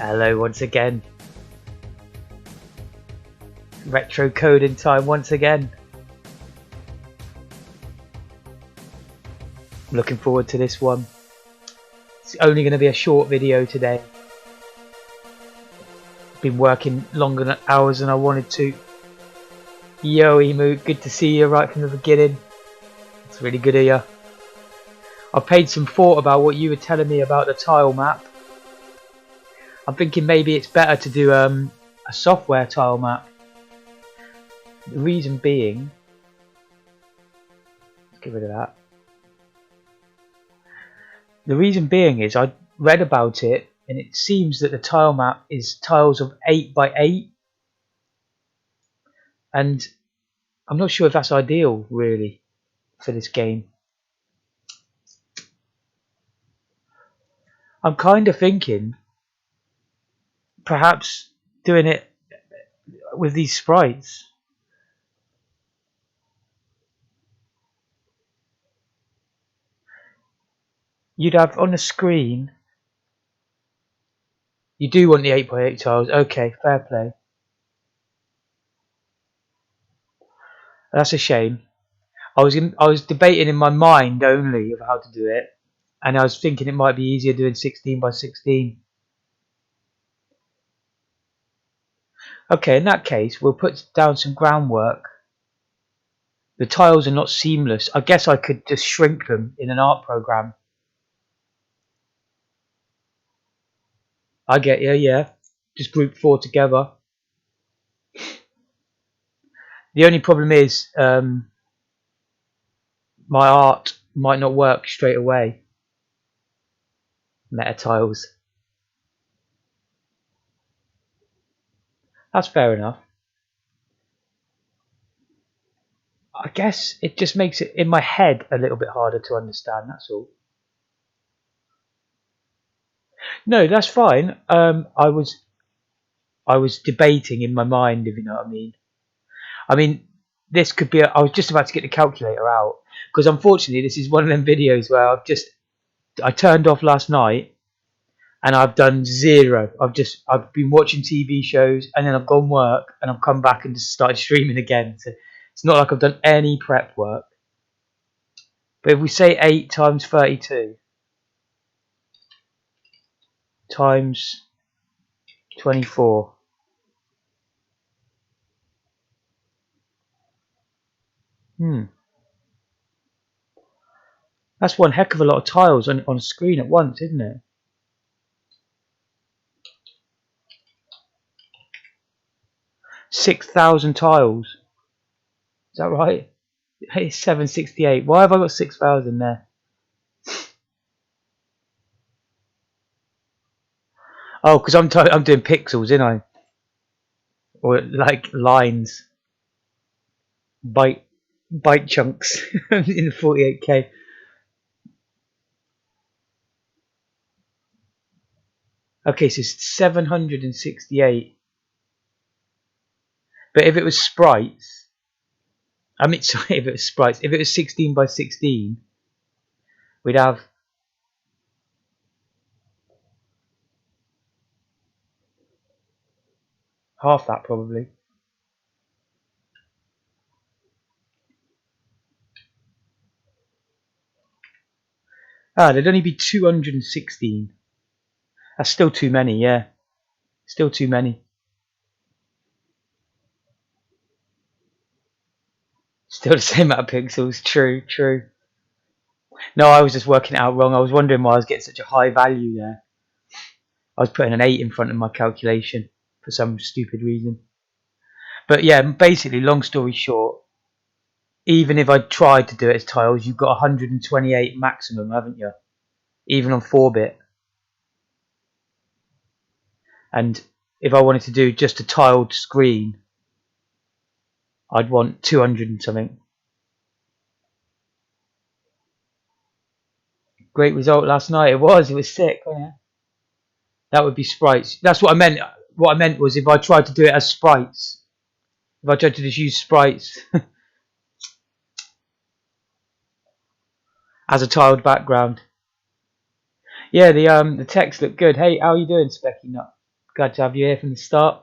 Hello once again. Retro coding time once again. I'm looking forward to this one. It's only going to be a short video today. Been working longer hours than I wanted to. Yo Emu, good to see you right from the beginning. It's really good of you. I paid some thought about what you were telling me about the TileMap. I'm thinking maybe it's better to do a software TileMap. The reason being, let's get rid of that. The reason being is I read about it and it seems that the TileMap is tiles of 8 by 8, and I'm not sure if that's ideal really for this game. I'm kind of thinking perhaps doing it with these sprites. You'd have on the screen, you do want the 8 by 8 tiles, okay, fair play. That's a shame. I was debating in my mind only of how to do it, and I was thinking it might be easier doing 16 by 16. Okay, in that case, we'll put down some groundwork. The tiles are not seamless. I guess I could just shrink them in an art program. I get you, yeah. Just group 4 together. The only problem is my art might not work straight away. Meta tiles. That's fair enough. I guess it just makes it in my head a little bit harder to understand, that's all. No, that's fine. I was debating in my mind, if you know what I mean. I mean, this could be I was just about to get the calculator out, because unfortunately this is one of them videos where I turned off last night and I've done zero. I've been watching TV shows and then I've gone work and I've come back and just started streaming again. So it's not like I've done any prep work. But if we say 8 times 32 times 24, that's one heck of a lot of tiles on a screen at once, isn't it? $6,000 tiles. Is that right? It's 768. Why have I got 6,000 there? Oh, because I'm doing pixels, ain't I? Or like lines, byte chunks in 48K. Okay, so it's 768. But if it was sprites, I mean, sorry, if it was sprites, if it was 16 by 16, we'd have half that probably. Ah, there'd only be 216. That's still too many, yeah. Still too many. Still the same amount of pixels, true, true. No, I was just working it out wrong. I was wondering why I was getting such a high value there. I was putting an 8 in front of my calculation for some stupid reason. But yeah, basically, long story short, even if I tried to do it as tiles, you've got 128 maximum, haven't you? Even on 4-bit. And if I wanted to do just a tiled screen, I'd want 200 and something. Great result last night. It was sick, wasn't it? That would be sprites. That's what I meant. What I meant was if I tried to do it as sprites. If I tried to just use sprites as a tiled background. Yeah, the text looked good. Hey, how are you doing, Specky Nut? Glad to have you here from the start.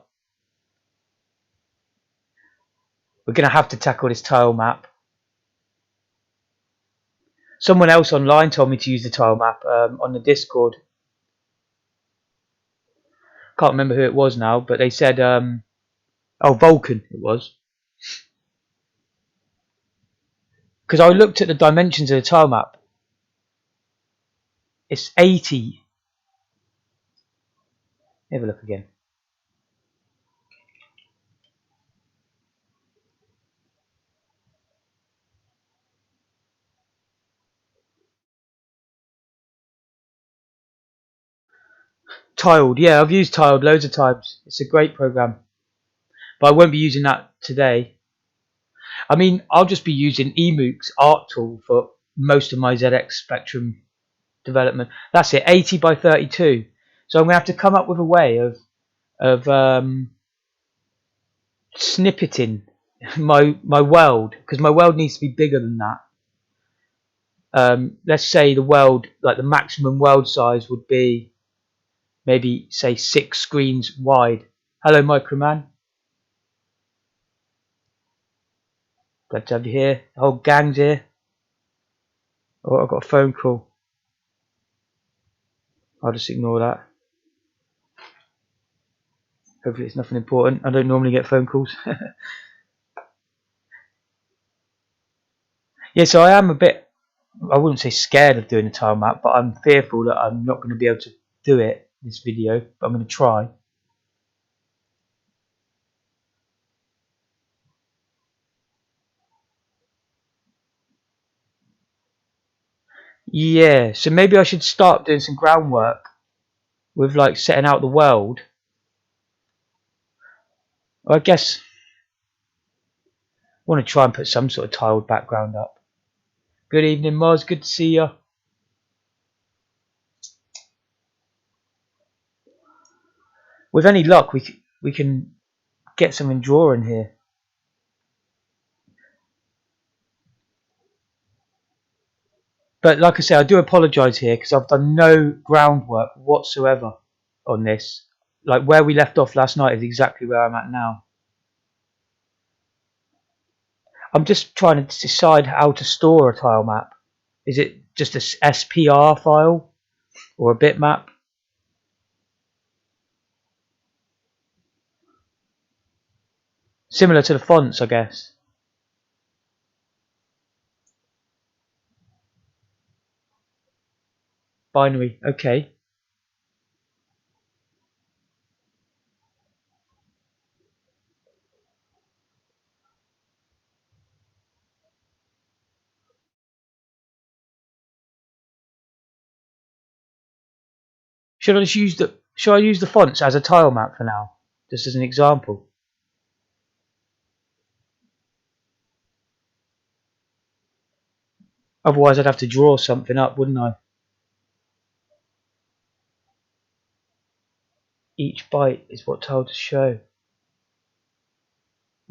We're going to have to tackle this tile map. Someone else online told me to use the tile map on the Discord. Can't remember who it was now, but they said, oh, Vulcan it was. Because I looked at the dimensions of the tile map. It's 80. Have a look again. Tiled, yeah, I've used Tiled loads of times. It's a great program. But I won't be using that today. I mean, I'll just be using eMook's art tool for most of my ZX Spectrum development. That's it, 80 by 32. So I'm going to have to come up with a way of snippeting my world, because my world needs to be bigger than that. Let's say the world, like the maximum world size would be maybe say 6 screens wide. Hello, Microman. Glad to have you here. The whole gang's here. Oh, I've got a phone call. I'll just ignore that. Hopefully it's nothing important. I don't normally get phone calls. Yeah, so I am a bit, I wouldn't say scared of doing a tile map, but I'm fearful that I'm not going to be able to do it this video, but I'm going to try. Yeah, so maybe I should start doing some groundwork with like setting out the world. I guess I want to try and put some sort of tiled background up. Good evening, Moz. Good to see you. With any luck, we can get something drawing here. But like I say, I do apologise here because I've done no groundwork whatsoever on this. Like where we left off last night is exactly where I'm at now. I'm just trying to decide how to store a tile map. Is it just a SPR file or a bitmap? Similar to the fonts, I guess. Binary, okay. Should I use the fonts as a tile map for now? Just as an example. Otherwise I'd have to draw something up, wouldn't I? Each byte is what tile to show.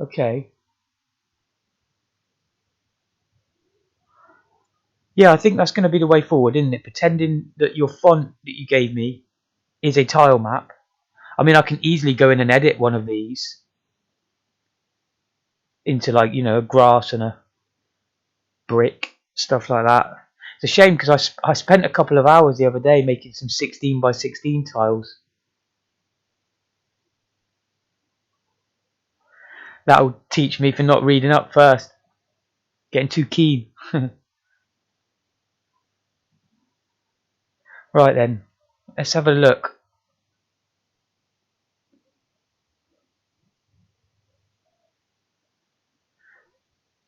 Okay. Yeah, I think that's going to be the way forward, isn't it? Pretending that your font that you gave me is a tile map. I mean, I can easily go in and edit one of these into like, you know, a grass and a brick, stuff like that. It's a shame because I spent a couple of hours the other day making some 16 by 16 tiles. That'll teach me for not reading up first. Getting too keen. Right then, let's have a look.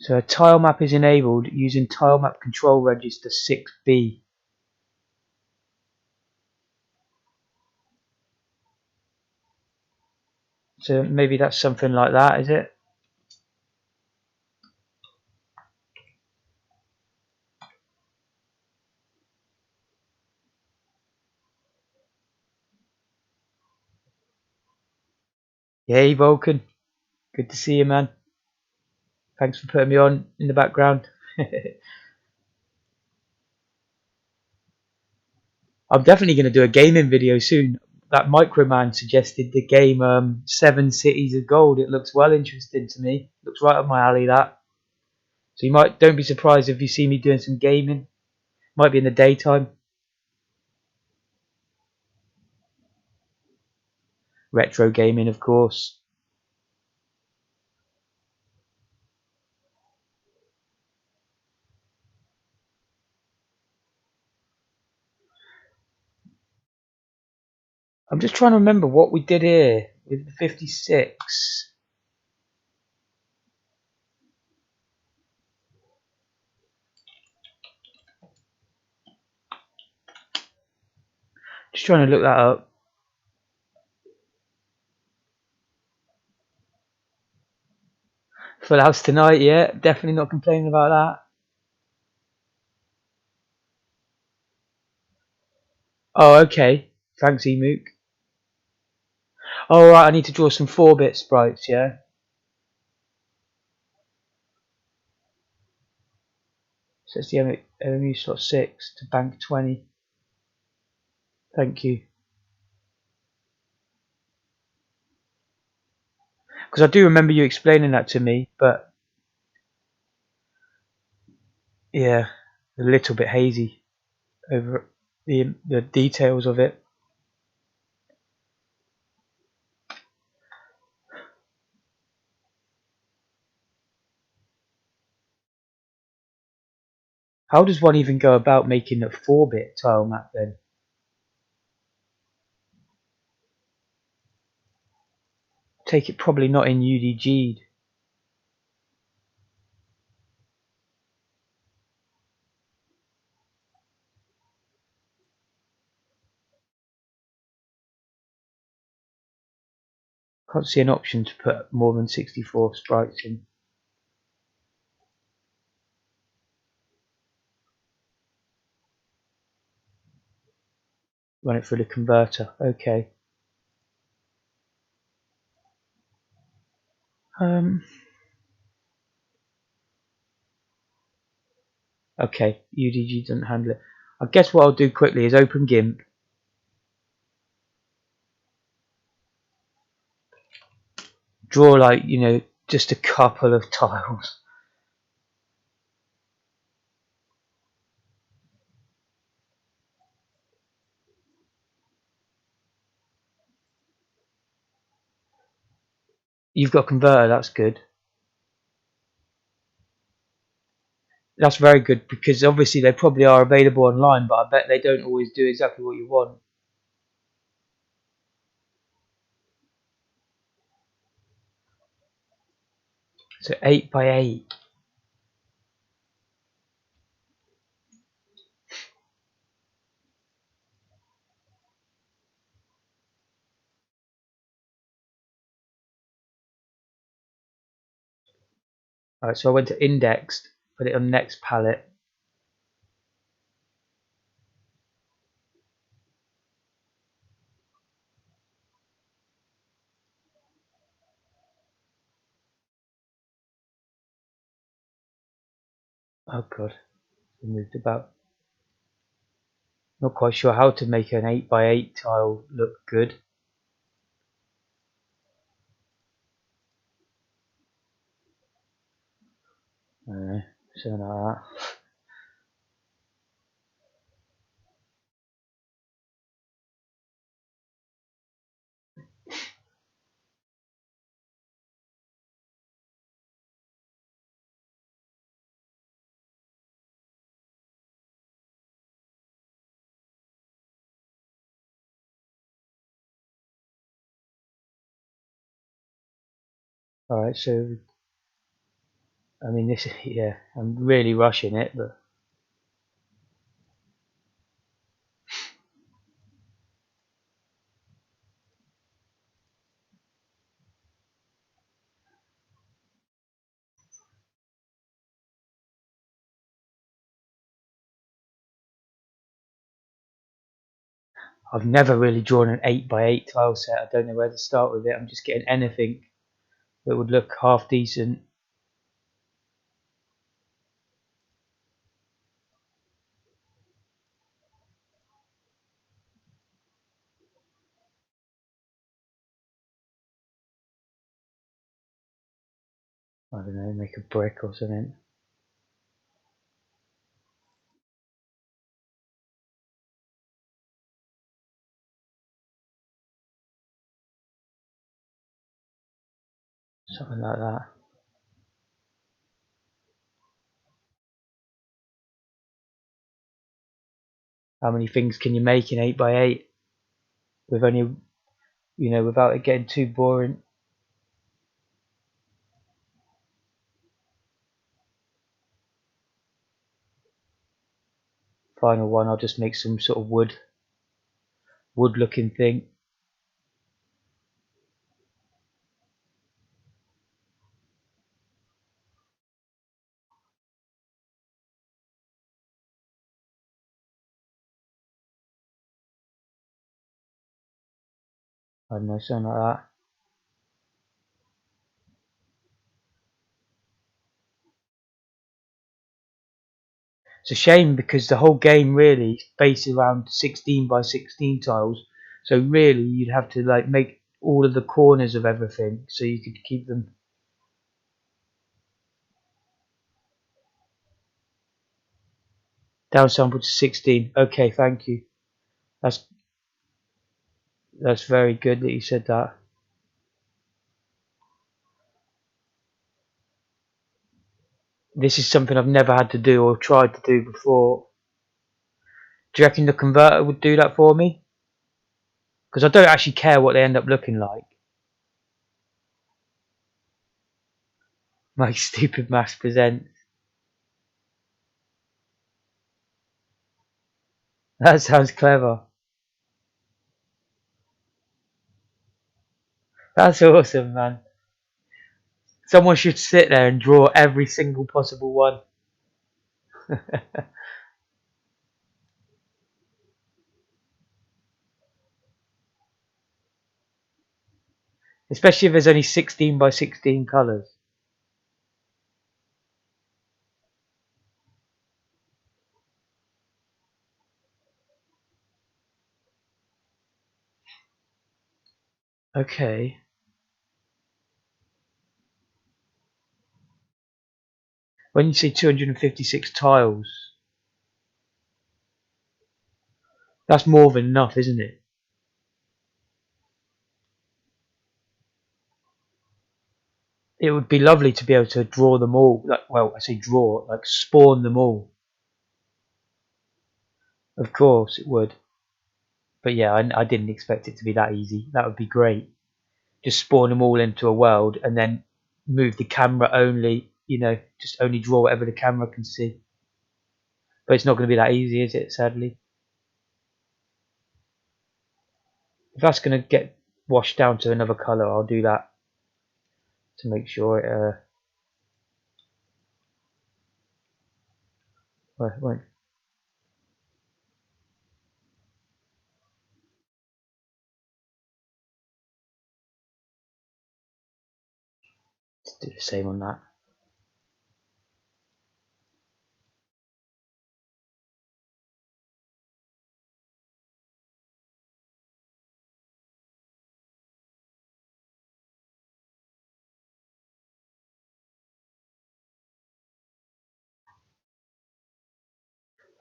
So a tile map is enabled using TileMap control register 6B. So maybe that's something like that, is it? Hey Vulcan, good to see you, man. Thanks for putting me on in the background. I'm definitely going to do a gaming video soon. that Microman suggested the game 7 Cities of Gold. It looks well interesting to me. Looks right up my alley, that. So you might don't be surprised if you see me doing some gaming. Might be in the daytime. Retro gaming, of course. I'm just trying to remember what we did here with the 56. Just trying to look that up. Full house tonight, yeah. Definitely not complaining about that. Oh, okay. Thanks, Emook. Oh, right, I need to draw some 4-bit sprites, yeah? So it's the MMU slot 6 to bank 20. Thank you. Because I do remember you explaining that to me, but yeah, a little bit hazy over the details of it. How does one even go about making a 4-bit tile map then? Take it probably not in UDG'd. Can't see an option to put more than 64 sprites in. Run it through the converter. Okay. Okay, UDG doesn't handle it. I guess what I'll do quickly is open GIMP. Draw like, just a couple of tiles. You've got a converter, that's good. That's very good because obviously they probably are available online, but I bet they don't always do exactly what you want. So 8 by 8. Alright, so I went to indexed, put it on next palette. Oh god, I moved about. Not quite sure how to make an 8 by 8 tile look good. Something like that. Alright, so I mean this, yeah, I'm really rushing it, but I've never really drawn an 8 by 8 tile set. I don't know where to start with it. I'm just getting anything that would look half decent. I don't know, make a brick or something. Something like that. How many things can you make in 8x8 with only, without it getting too boring? Final one, I'll just make some sort of wood looking thing. I don't know, something like that. It's a shame because the whole game really is based around 16x16 tiles. So really you'd have to like make all of the corners of everything so you could keep them downsampled to 16. Okay, thank you. That's that's very good that you said that. This is something I've never had to do or tried to do before. Do you reckon the converter would do that for me? Because I don't actually care what they end up looking like. My stupid maths present. That sounds clever. That's awesome, man. Someone should sit there and draw every single possible one. Especially if there's only 16x16 colours. Okay. When you say 256 tiles, that's more than enough, isn't it? It would be lovely to be able to draw them all. Like, well, I say draw, like spawn them all. Of course it would. But yeah, I didn't expect it to be that easy. That would be great. Just spawn them all into a world and then move the camera only, just only draw whatever the camera can see. But it's not going to be that easy, is it, sadly? If that's going to get washed down to another colour, I'll do that to make sure it won't. Just do the same on that.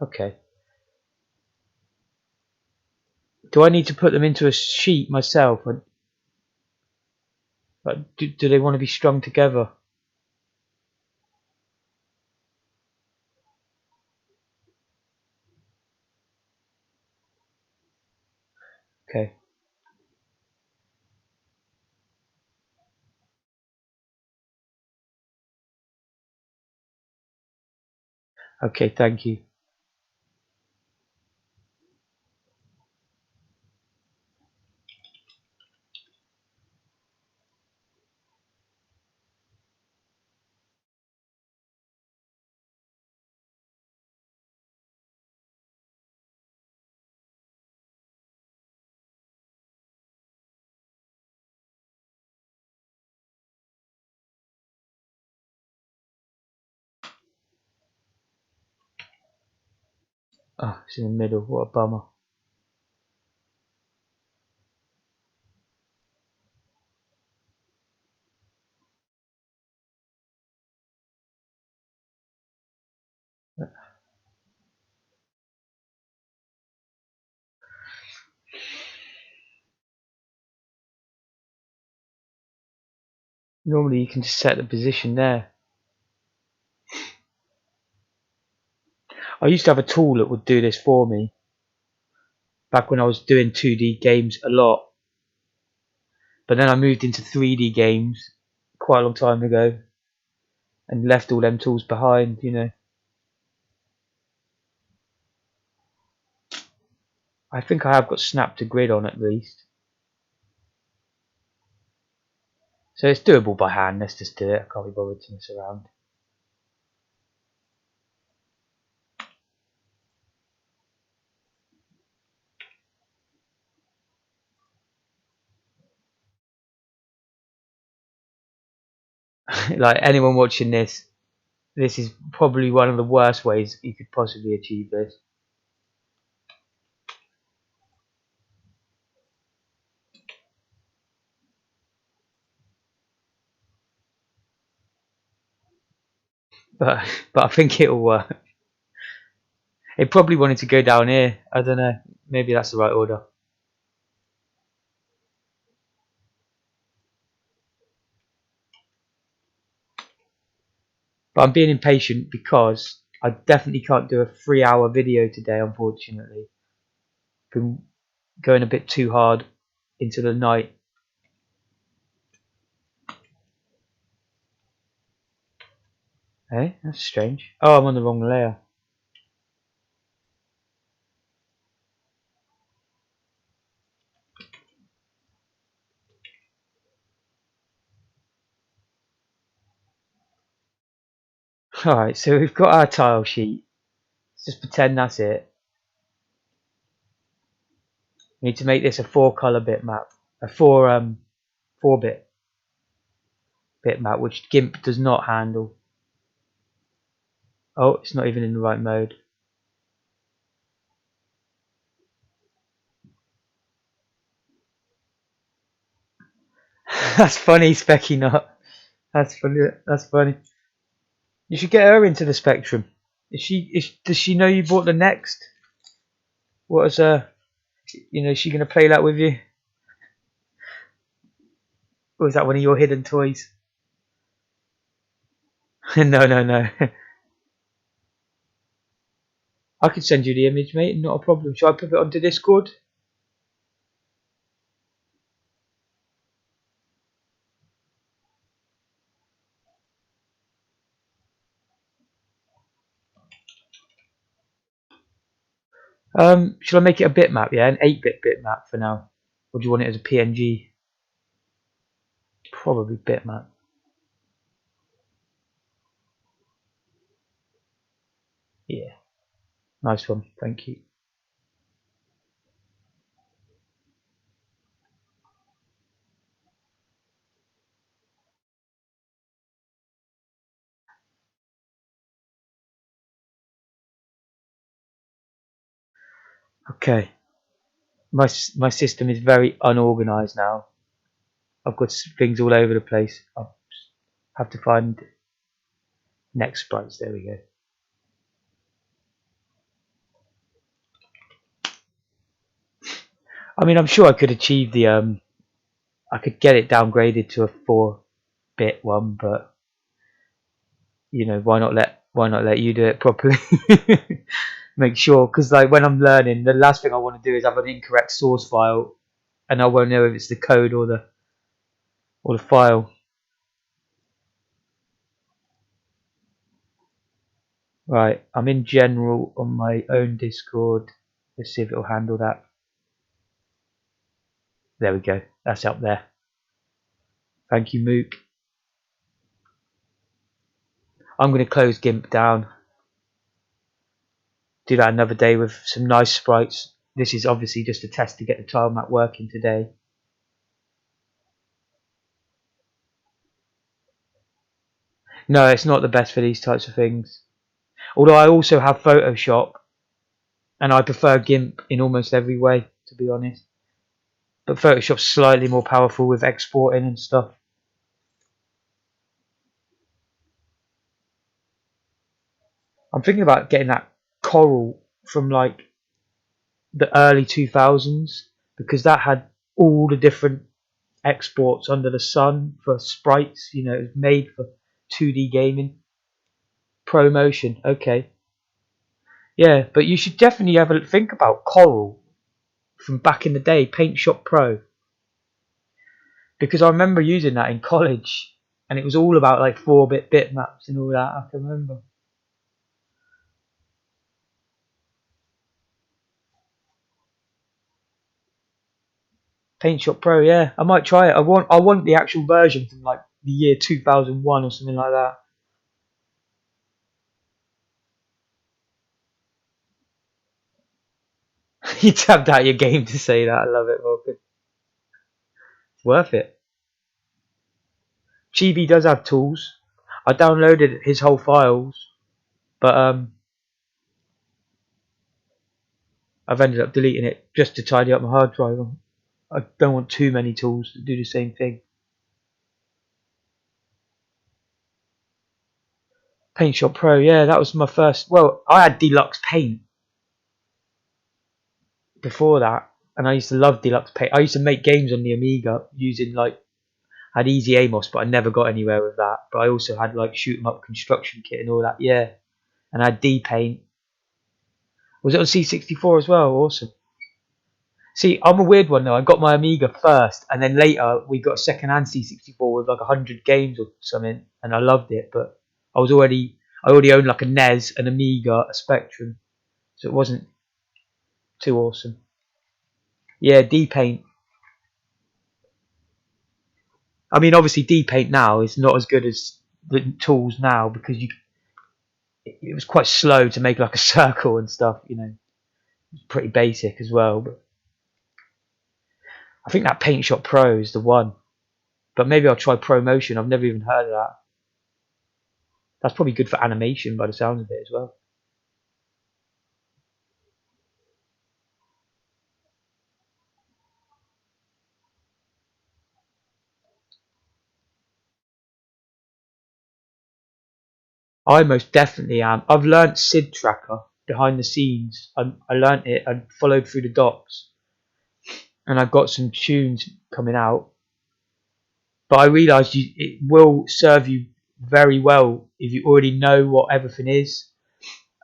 Okay. Do I need to put them into a sheet myself? Like, do they want to be strung together? Okay. Okay, thank you. Oh, it's in the middle. What a bummer. Normally you can just set the position there. I used to have a tool that would do this for me back when I was doing 2D games a lot. But then I moved into 3D games quite a long time ago and left all them tools behind, you know. I think I have got snap to grid on at least. So it's doable by hand, let's just do it. I can't be bothered to mess around. Like anyone watching this, this is probably one of the worst ways you could possibly achieve this. But I think it'll work. It probably wanted to go down here. I don't know. Maybe that's the right order. But I'm being impatient because I definitely can't do a 3-hour video today, unfortunately. Been going a bit too hard into the night. Hey, that's strange. Oh, I'm on the wrong layer. Alright, so we've got our tile sheet. Let's just pretend that's it. We need to make this a 4-color bitmap. A 4-bit bitmap, which GIMP does not handle. Oh, it's not even in the right mode. That's funny, Specky Nut. That's funny. That's funny. You should get her into the Spectrum. Does she know you bought the Next? What is is she gonna play that with you? Or is that one of your hidden toys? No, no, no. I could send you the image, mate. Not a problem. Shall I put it onto Discord? Shall I make it a bitmap? Yeah, an 8-bit bitmap for now. Or do you want it as a PNG? Probably bitmap. Yeah, nice one. Thank you. Okay, my system is very unorganized now. I've got things all over the place. I have to find next sprites. There we go. I mean, I'm sure I could achieve the I could get it downgraded to a 4-bit one, but you know, why not let you do it properly? Make sure, because like when I'm learning, the last thing I want to do is have an incorrect source file, and I won't know if it's the code or the file. Right, I'm in general on my own Discord. Let's see if it'll handle that. There we go. That's up there. Thank you, Mook. I'm going to close GIMP down. Do that another day with some nice sprites. This is obviously just a test to get the TileMap working today. No, it's not the best for these types of things. Although I also have Photoshop, and I prefer GIMP in almost every way, to be honest. But Photoshop's slightly more powerful with exporting and stuff. I'm thinking about getting that Coral from like the early 2000s, because that had all the different exports under the sun for sprites. You know, it was made for 2D gaming. ProMotion, okay. Yeah, but you should definitely have a think about Coral from back in the day, Paint Shop Pro, because I remember using that in college, and it was all about like 4-bit bitmaps and all that. I can remember. Paint Shop Pro, yeah, I might try it. I want the actual version from like the year 2001 or something like that. You tabbed out your game to say that. I love it, Morgan. It's worth it. Chibi does have tools. I downloaded his whole files, but I've ended up deleting it just to tidy up my hard drive. I don't want too many tools to do the same thing. Paint Shop Pro, yeah, that was my first. Well, I had Deluxe Paint before that, and I used to love Deluxe Paint. I used to make games on the Amiga using like I had Easy Amos, but I never got anywhere with that. But I also had like shoot 'em up construction kit and all that, yeah. And I had D Paint. Was it on C64 as well? Awesome. See, I'm a weird one though. I got my Amiga first, and then later we got a second-hand C64 with like 100 games or something, and I loved it. But I already owned like a NES, an Amiga, a Spectrum, so it wasn't too awesome. Yeah, D Paint. I mean, obviously D Paint now is not as good as the tools now because it was quite slow to make like a circle and stuff. You know, it's pretty basic as well. But I think that Paint Shop Pro is the one. But maybe I'll try ProMotion. I've never even heard of that. That's probably good for animation by the sounds of it as well. I most definitely am. I've learnt SID Tracker behind the scenes. I learnt it. I followed through the docs, and I've got some tunes coming out. But I realised it will serve you very well if you already know what everything is.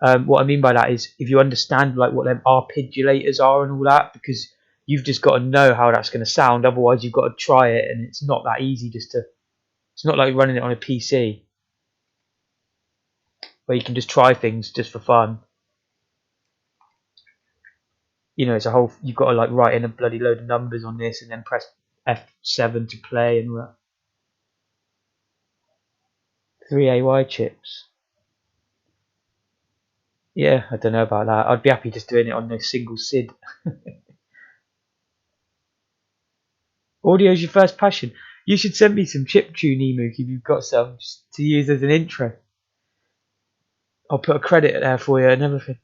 What I mean by that is if you understand like what them arpeggiators are and all that, because you've just got to know how that's going to sound. Otherwise, you've got to try it, and it's not that easy. It's not like running it on a PC where you can just try things just for fun. You know, it's a whole. You've got to like write in a bloody load of numbers on this, and then press F7 to play and all that. 3AY chips. Yeah, I don't know about that. I'd be happy just doing it on a single SID. Audio's your first passion. You should send me some chiptune emu if you've got some just to use as an intro. I'll put a credit there for you and everything.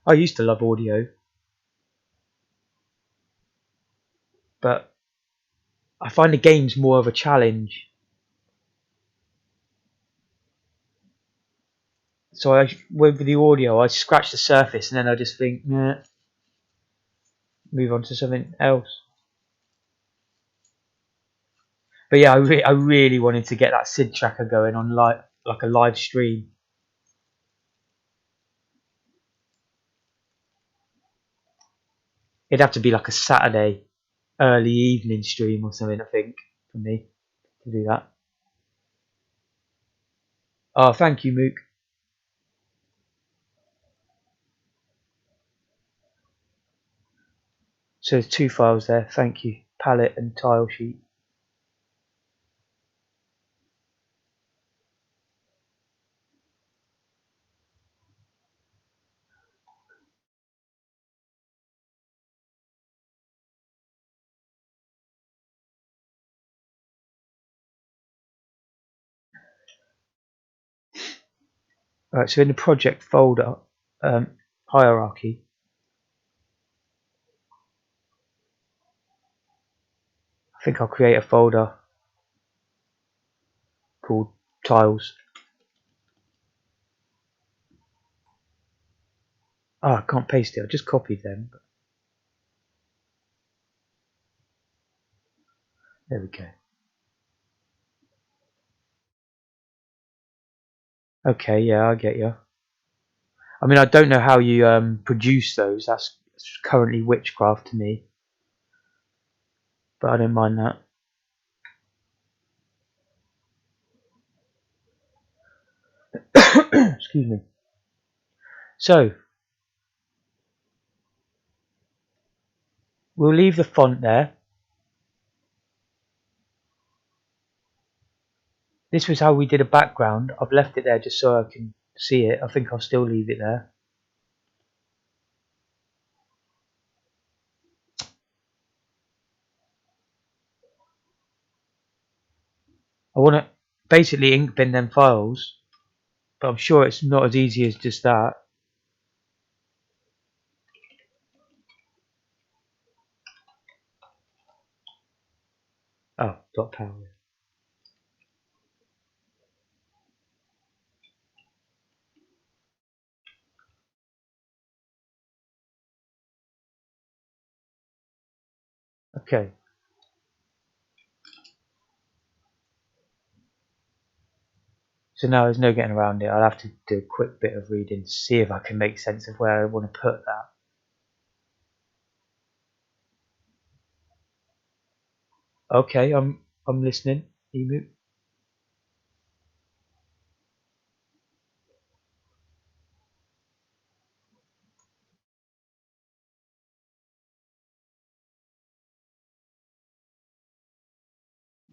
I used to love audio, but I find the games more of a challenge. So with the audio, I scratch the surface and then I just think, nah, move on to something else. But yeah, I really wanted to get that SID tracker going on like a live stream. It'd have to be like a Saturday early evening stream or something, I think, for me to do that. Oh, thank you, Mook. So there's two files there. Thank you. Palette and tile sheet. Right, so in the project folder, hierarchy, I think I'll create a folder called tiles. Oh, I can't paste it. I just copied them. There we go. Okay, yeah, I get you. I mean, I don't know how you produce those. That's currently witchcraft to me, but I don't mind that. Excuse me. So we'll leave the font there. This was how we did a background. I've left it there just so I can see it. I think I'll still leave it there. I want to basically ink bin them files, but I'm sure it's not as easy as just that. Oh, dot power. Okay. So now there's no getting around it. I'll have to do a quick bit of reading to see if I can make sense of where I want to put that. Okay, I'm listening. Emu.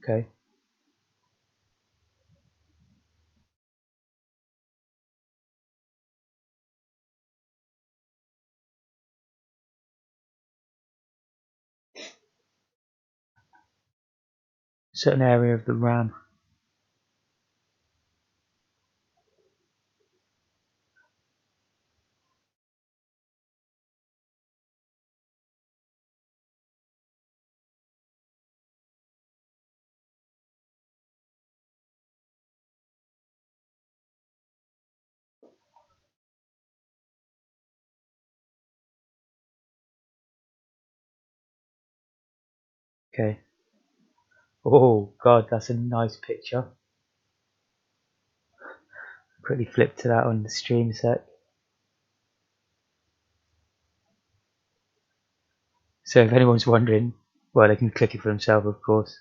Okay. Certain area of the RAM. Okay. Oh God, that's a nice picture. Quickly flip to that on the stream sec. So if anyone's wondering, well, they can click it for themselves, of course.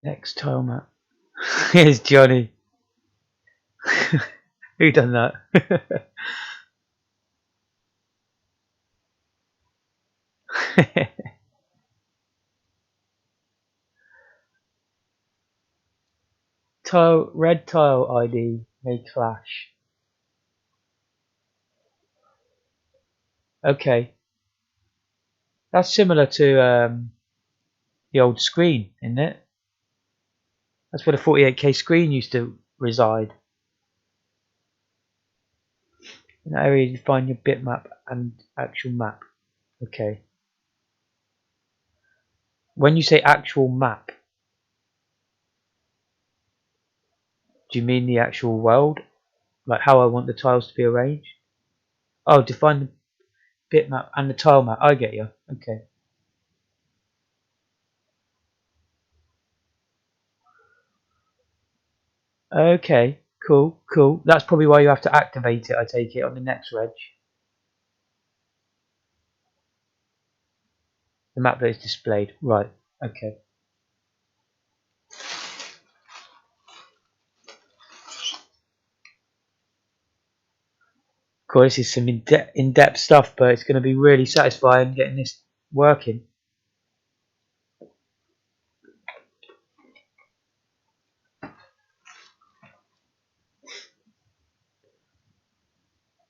Next tile map. Here's Johnny. Who done that? Tile red tile ID may clash. Okay, that's similar to the old screen, isn't it? That's where the 48K screen used to reside. In that area, you find your bitmap and actual map. Okay. When you say actual map, do you mean the actual world? Like how I want the tiles to be arranged? Oh, define the bitmap and the tile map. I get you. Okay. Okay. Cool. Cool. That's probably why you have to activate it. I take it on the next reg. The map that is displayed. Right. Okay. Cool. This is some in-depth stuff, but it's going to be really satisfying getting this working.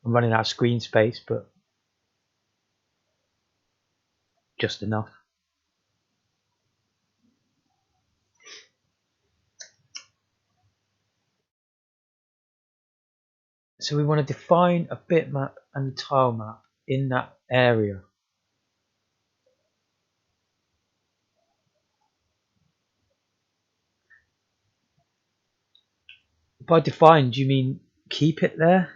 I'm running out of screen space, but just enough. So we want to define a bitmap and a tile map in that area. By define, do you mean keep it there?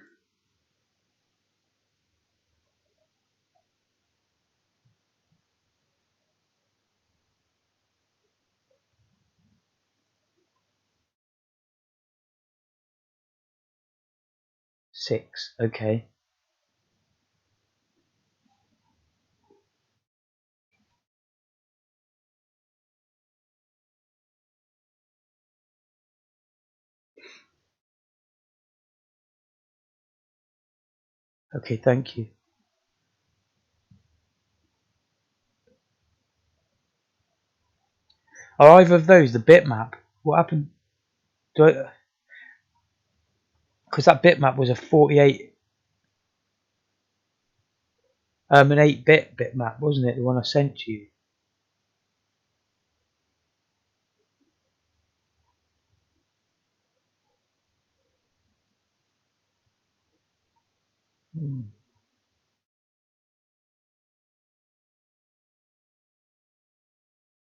Six. Okay. Okay, thank you. Are either of those the bitmap? What happened? Because that bitmap was a 48, an 8-bit bitmap, wasn't it? The one I sent you. Hmm.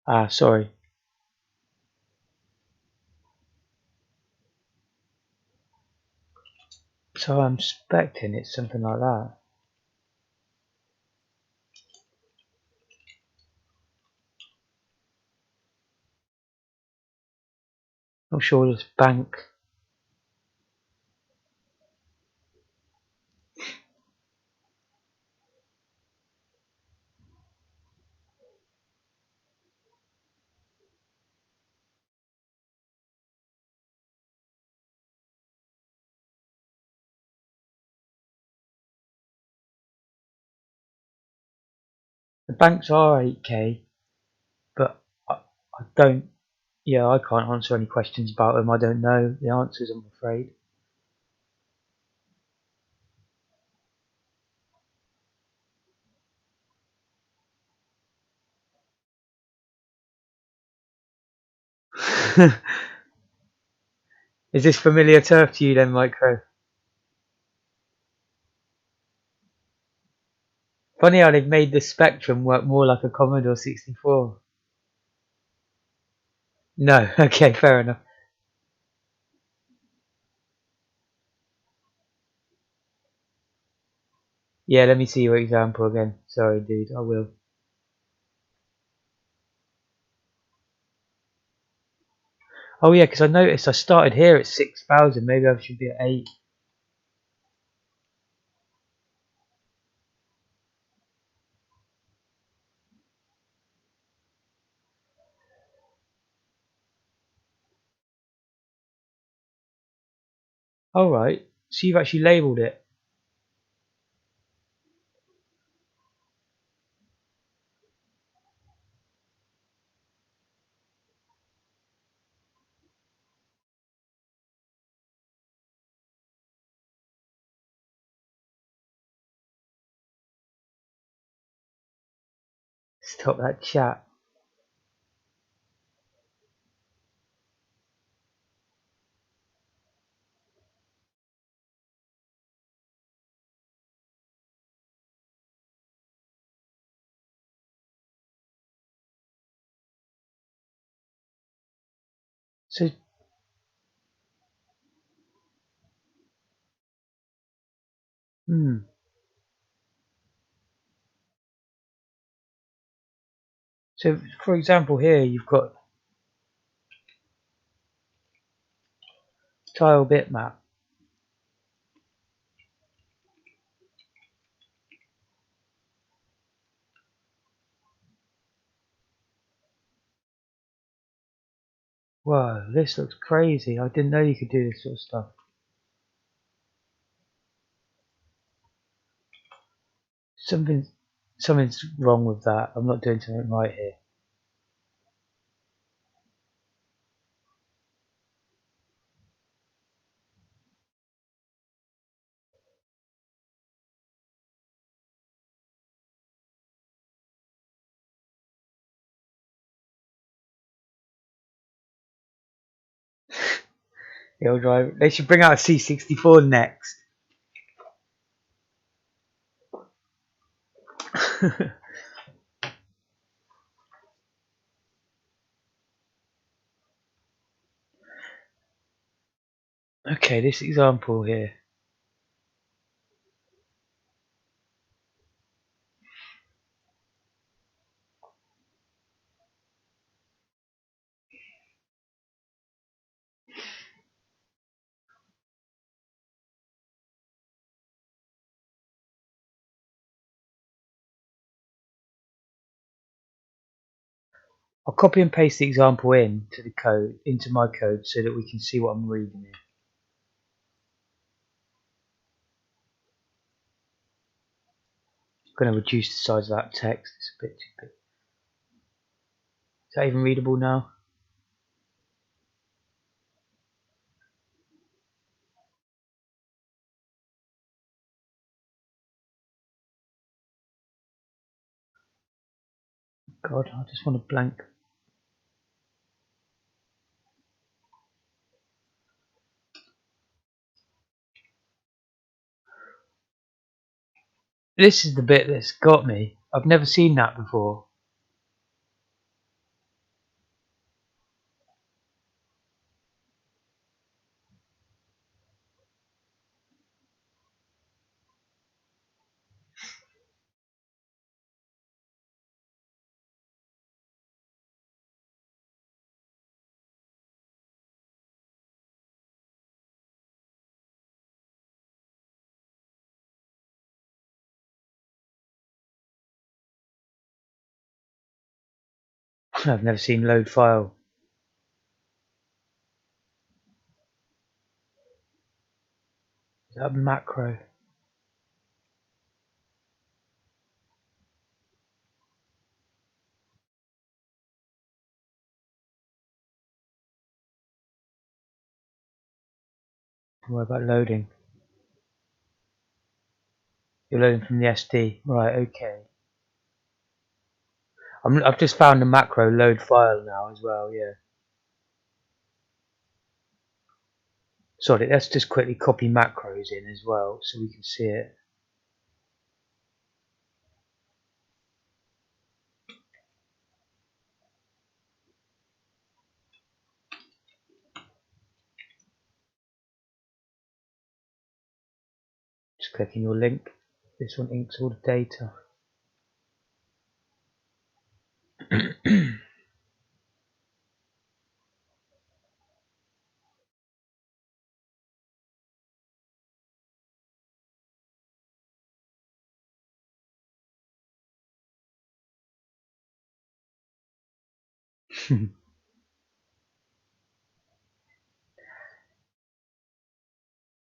Ah, sorry. So I'm expecting it's something like that. Not sure this bank. The banks are 8k, but I don't. Yeah, I can't answer any questions about them. I don't know the answers, I'm afraid. Is this familiar turf to you then, Micro? Funny how they've made the Spectrum work more like a Commodore 64. No, okay, fair enough. Yeah, let me see your example again. Sorry, dude, I will. Oh yeah, because I noticed I started here at 6,000. Maybe I should be at 8. All right, so you've actually labelled it. Stop that chat. So, hmm. So, for example, here you've got tile bitmap. Whoa, this looks crazy. I didn't know you could do this sort of stuff. Something, something's wrong with that. I'm not doing something right here. It'll drive. They should bring out a C64 next. Okay, Okay, this example here. I'll copy and paste the example into the code, into my code, so that we can see what I'm reading here. I'm going to reduce the size of that text. It's a bit too big. Is that even readable now? God, I just want a blank. This is the bit that's got me. I've never seen that before. I've never seen load file. Is that a macro? Don't worry about loading. You're loading from the SD. Right, okay. I've just found the macro load file now as well, yeah. Sorry, let's just quickly copy macros in as well so we can see it. Just clicking your link. This one inks all the data.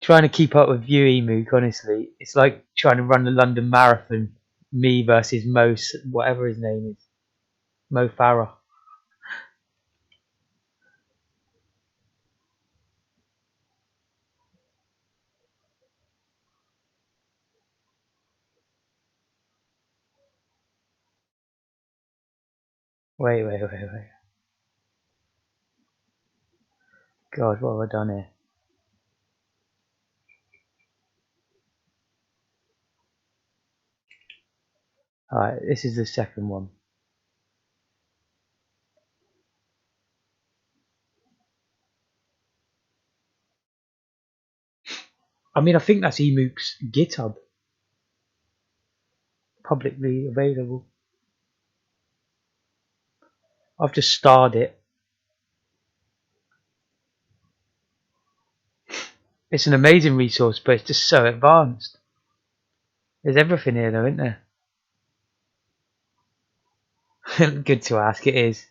Trying to keep up with you, Emook, honestly. It's like trying to run the London Marathon. Me versus Mo, whatever his name is. Mo Farah. Wait. God, what have I done here? Alright, this is the second one. I mean, I think that's Emook's GitHub. Publicly available. I've just starred it. It's an amazing resource, but it's just so advanced. There's everything here though, isn't there? Good to ask, it is.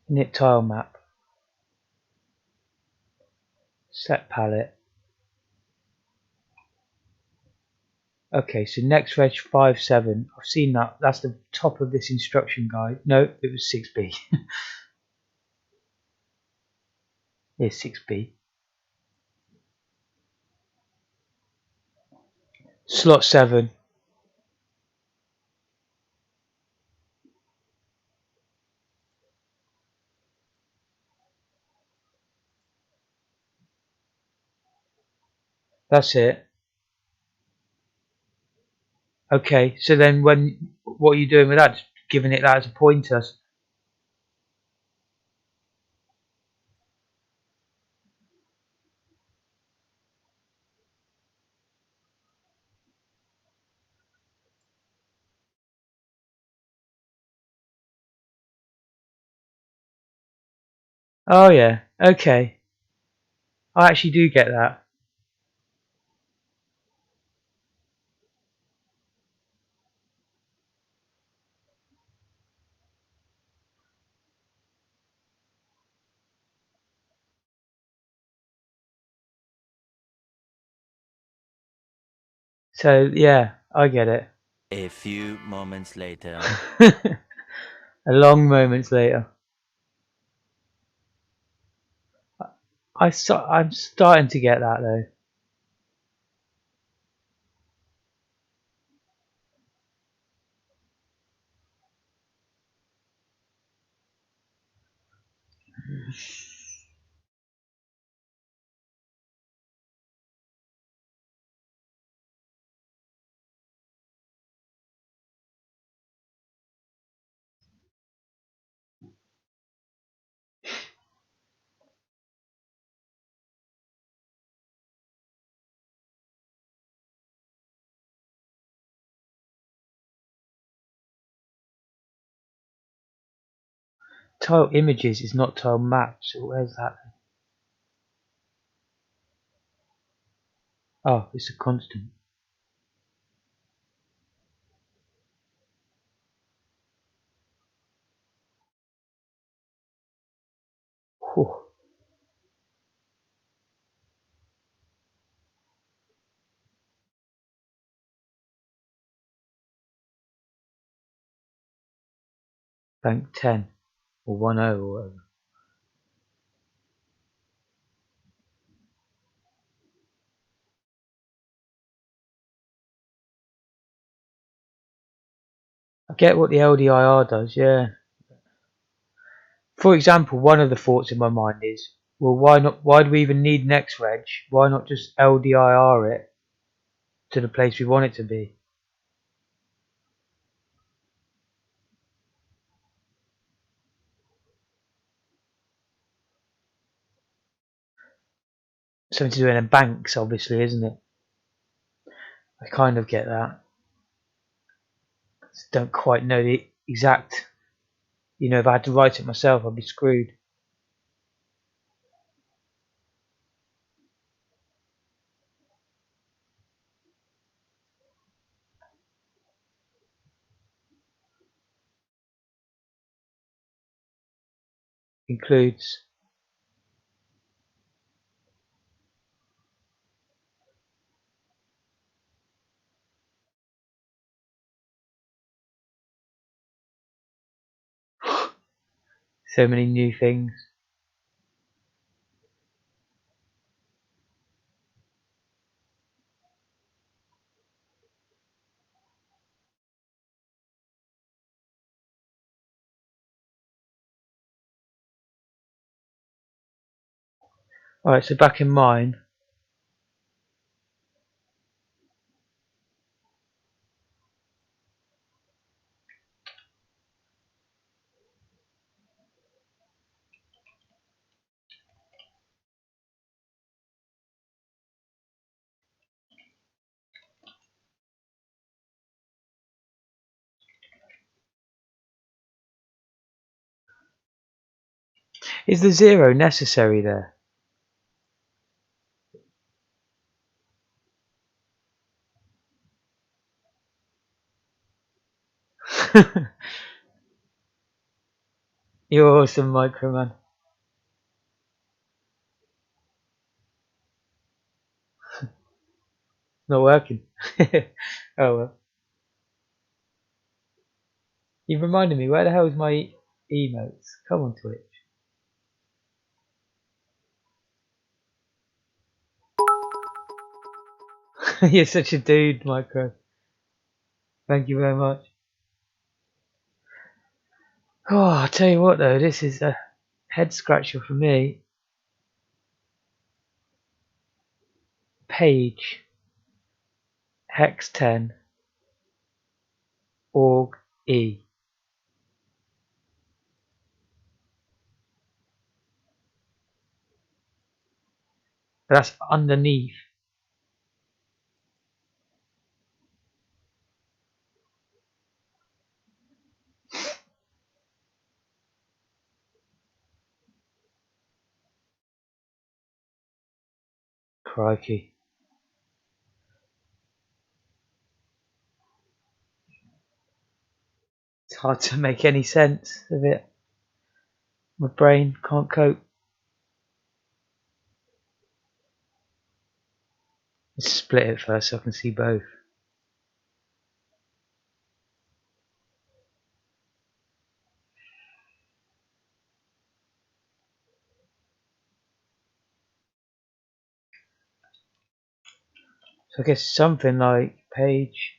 Knit TileMap. Set palette. Okay, so next reg 5.7. I've seen that. That's the top of this instruction guide. No, it was 6B. It's 6B. Slot 7. That's it. Okay, so then what are you doing with that? Just giving it that as a pointer. Oh yeah, okay. I actually do get that. So yeah, I get it. A few moments later. A long moments later. I'm starting to get that though. Tile images is not tile maps. So where's that? Oh, it's a constant. Whew. Bank 10 or 10 or whatever. I get what the LDIR does, yeah. For example, one of the thoughts in my mind is, well, why not? Why do we even need next reg? Why not just LDIR it to the place we want it to be? Something to do in banks, obviously, isn't it? I kind of get that. Just don't quite know the exact. If I had to write it myself, I'd be screwed. Includes so many new things. Alright, so back in mine, is the 0 necessary there? You're awesome, Microman. Not working. Oh well. You reminded me, where the hell is my emotes? Come on, Twitch. You're such a dude, Micro. Thank you very much. Oh, I'll tell you what though, this is a head scratcher for me. Page, hex 10, org e. That's underneath. Crikey. It's hard to make any sense of it. My brain can't cope. Let's split it first so I can see both. So I guess something like page.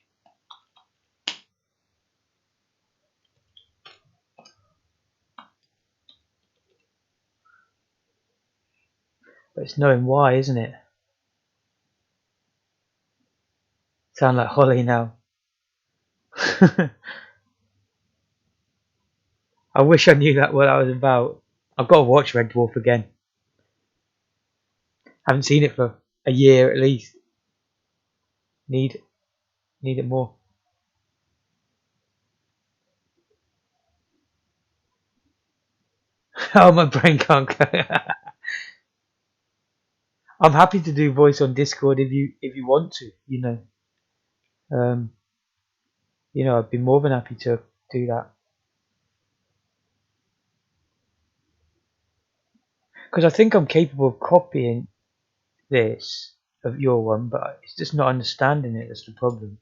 But it's knowing why, isn't it? Sound like Holly now. I wish I knew that what I was about. I've got to watch Red Dwarf again. Haven't seen it for a year at least. Need it more. Oh, my brain can't go. I'm happy to do voice on Discord if you want to. Um, I'd be more than happy to do that because I think I'm capable of copying this of your one, but it's just not understanding it. That's the problem.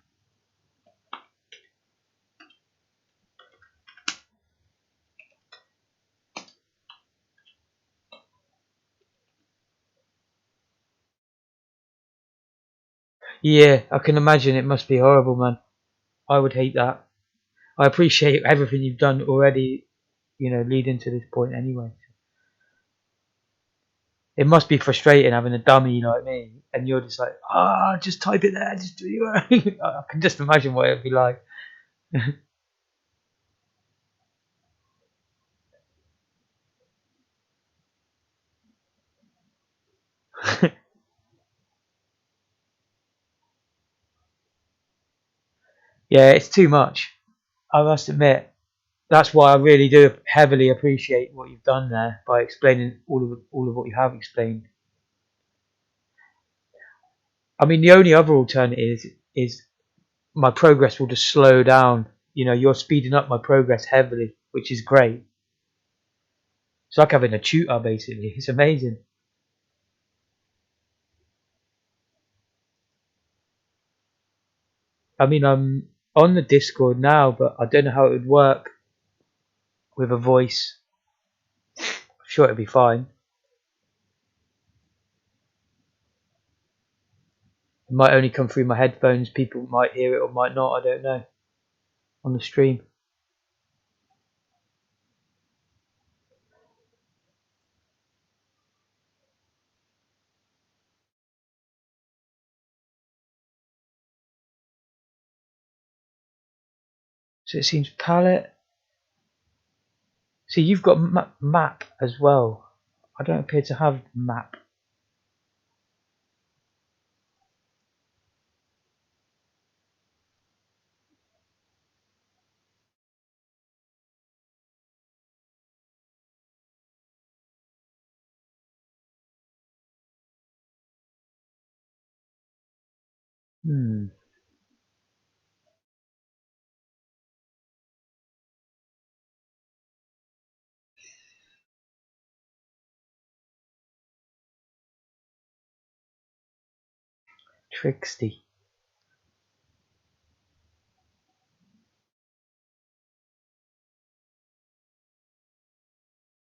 Yeah, I can imagine it must be horrible, man. I would hate that. I appreciate everything you've done already, leading to this point anyway. It must be frustrating having a dummy like me, and you're just like, just type it there, just do your own. I can just imagine what it'd be like. Yeah, it's too much. I must admit. That's why I really do heavily appreciate what you've done there by explaining all of what you have explained. I mean, the only other alternative is my progress will just slow down. You're speeding up my progress heavily, which is great. It's like having a tutor, basically. It's amazing. I mean, I'm on the Discord now, but I don't know how it would work with a voice. I'm sure it'd be fine. It might only come through my headphones. People might hear it or might not. I don't know. On the stream. So it seems palette. See, you've got map as well. I don't appear to have map. Hmm. Tricksty.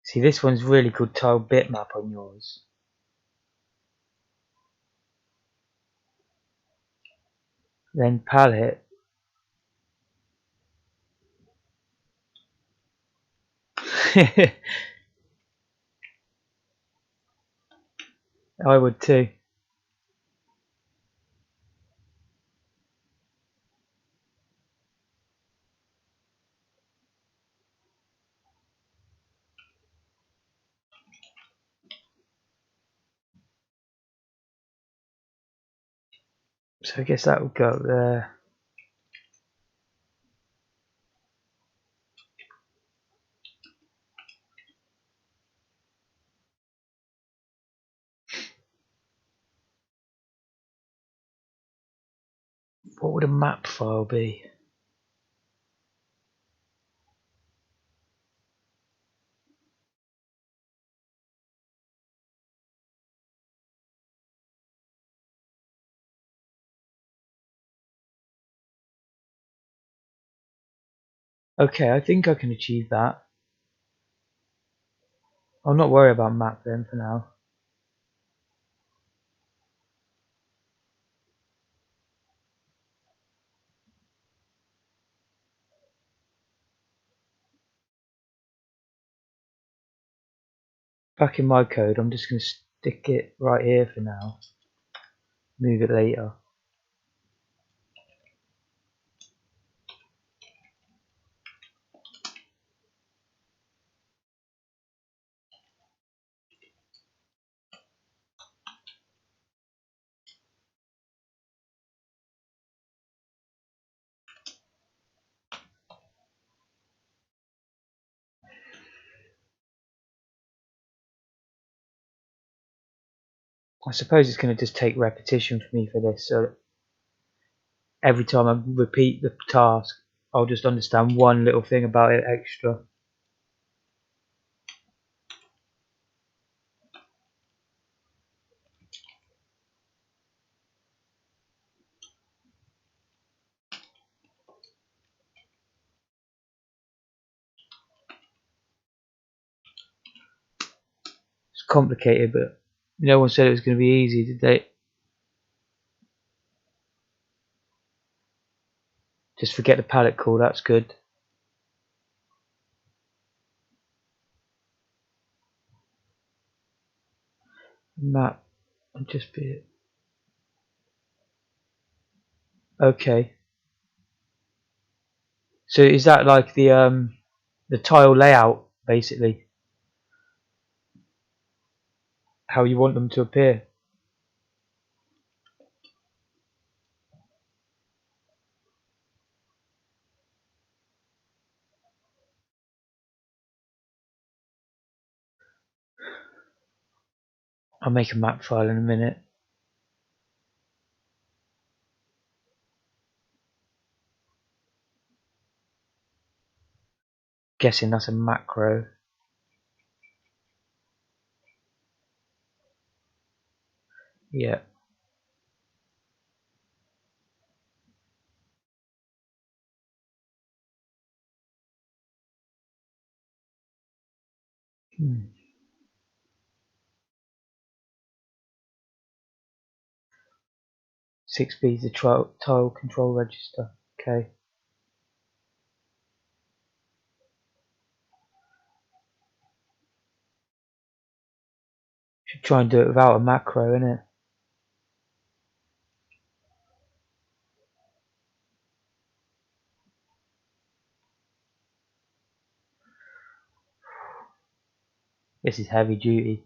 See, this one's really good tile bitmap on yours. Then palette. I would too. So I guess that would go up there. What would a map file be? Okay, I think I can achieve that. I'll not worry about map then for now. Back in my code, I'm just going to stick it right here for now. Move it later. I suppose it's going to just take repetition for me for this, so every time I repeat the task, I'll just understand one little thing about it extra. It's complicated, but no one said it was going to be easy, did they? Just forget the palette call, that's good. Map, and just be okay. So is that like the tile layout, basically? How you want them to appear? I'll make a map file in a minute. Guessing that's a macro. Yeah. Hmm. 6B is the tile control register. Okay. Should try and do it without a macro, innit? This is heavy duty.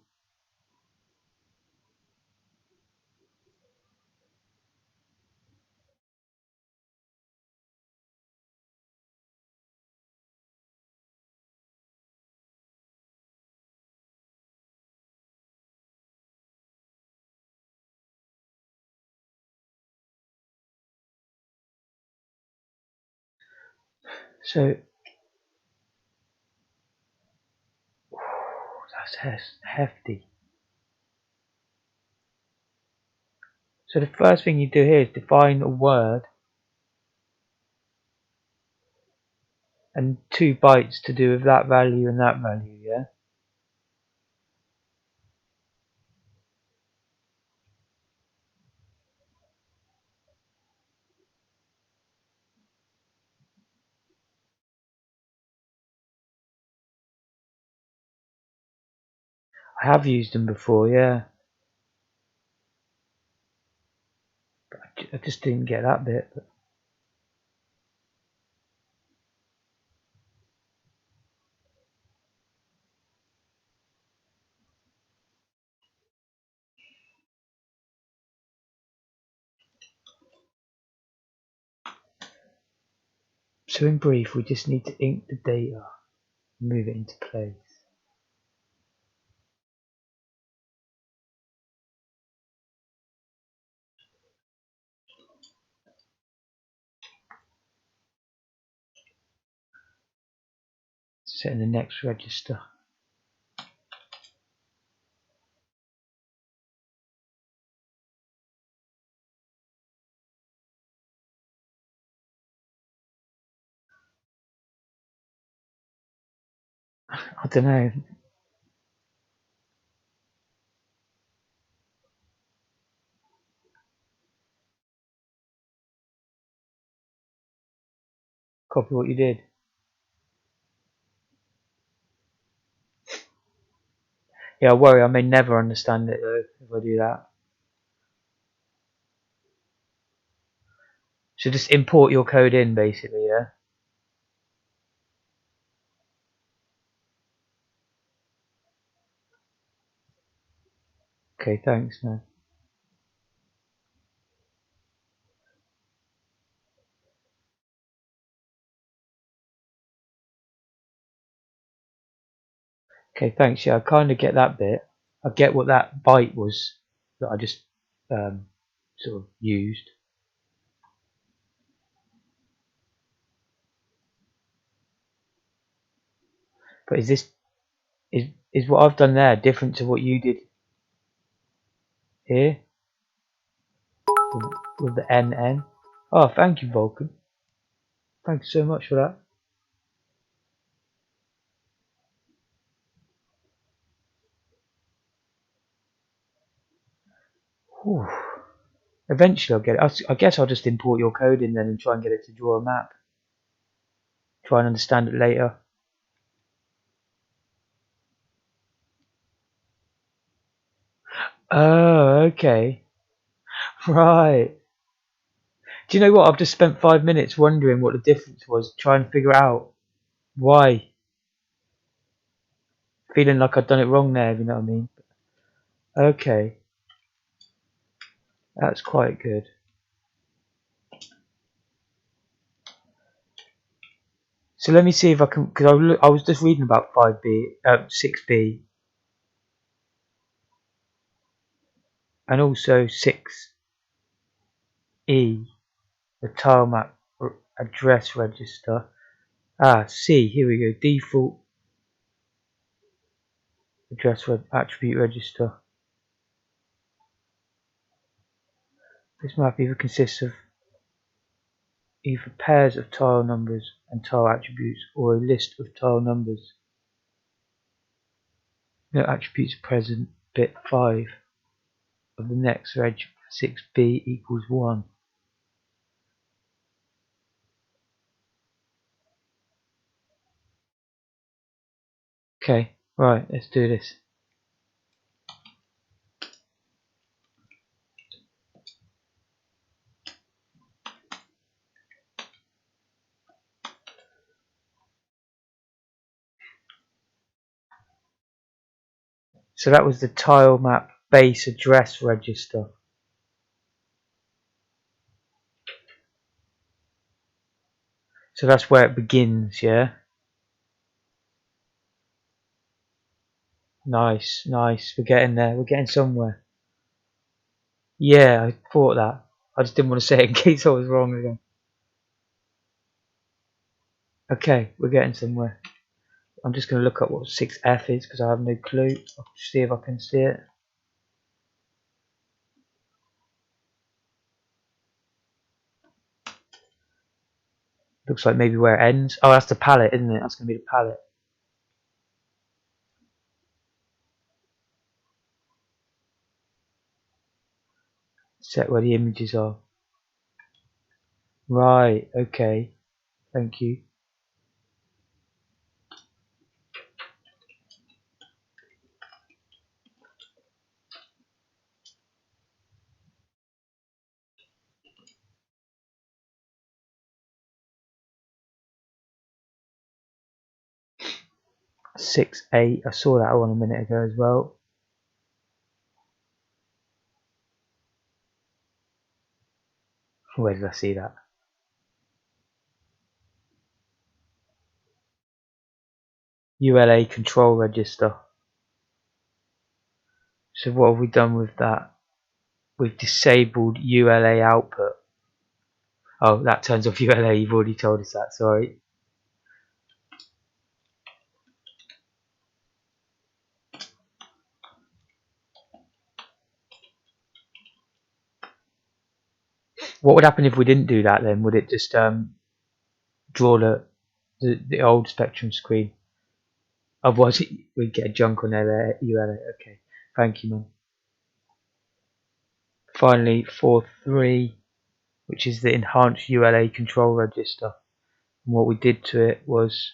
So that's hefty. So the first thing you do here is define a word and 2 bytes to do with that value and that value, yeah? I have used them before, yeah. I just didn't get that bit. But So in brief, we just need to ink the data, move it into place. Set in the next register. I don't know. Copy what you did. Yeah, I worry I may never understand it though if I do that. So just import your code in basically, yeah? Okay, thanks man. Okay, thanks. Yeah, I kind of get that bit. I get what that byte was that I just sort of used. But is what I've done there different to what you did here with the NN? Oh, thank you, Vulcan. Thanks so much for that. Whew. Eventually I'll get it. I guess I'll just import your code in then and try and get it to draw a map. Try and understand it later. Oh, okay. Right. Do you know what? I've just spent 5 minutes wondering what the difference was, trying to figure out why. Feeling like I'd done it wrong there, if you know what I mean. Okay, that's quite good. So let me see if I can, because I was just reading about 5B, 6B, and also 6E, the TileMap address register. C, here we go, default address attribute register. This map either consists of either pairs of tile numbers and tile attributes or a list of tile numbers. No attributes present, bit 5 of the next reg 6B equals 1. Okay, right, let's do this. So that was the TileMap base address register. So that's where it begins, yeah? Nice, nice. We're getting there. We're getting somewhere. Yeah, I thought that. I just didn't want to say it in case I was wrong again. Okay, we're getting somewhere. I'm just going to look up what 6F is because I have no clue. I'll see if I can see it. Looks like maybe where it ends. Oh, that's the palette, isn't it? That's going to be the palette. Set where the images are. Right, okay. Thank you. Six eight. I saw that one a minute ago as well. Where did I see that? ULA control register. So what have we done with that? We've disabled ULA output. Oh, that turns off ULA, you've already told us that, sorry. What would happen if we didn't do that then? Would it just draw the old Spectrum screen? Otherwise we'd get junk on ULA. Okay, thank you, man. Finally, 4.3, which is the enhanced ULA control register. And what we did to it was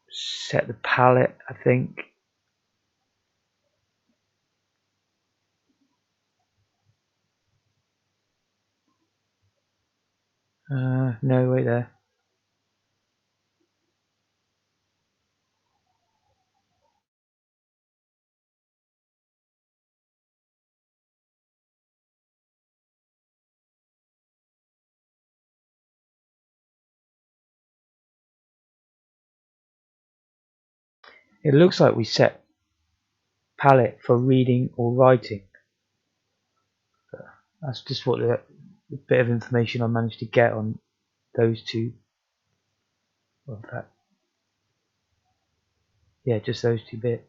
set the palette, I think. No, wait there. It looks like we set palette for reading or writing. That's just what the bit of information I managed to get on those two. Well, in fact, yeah, just those two bits.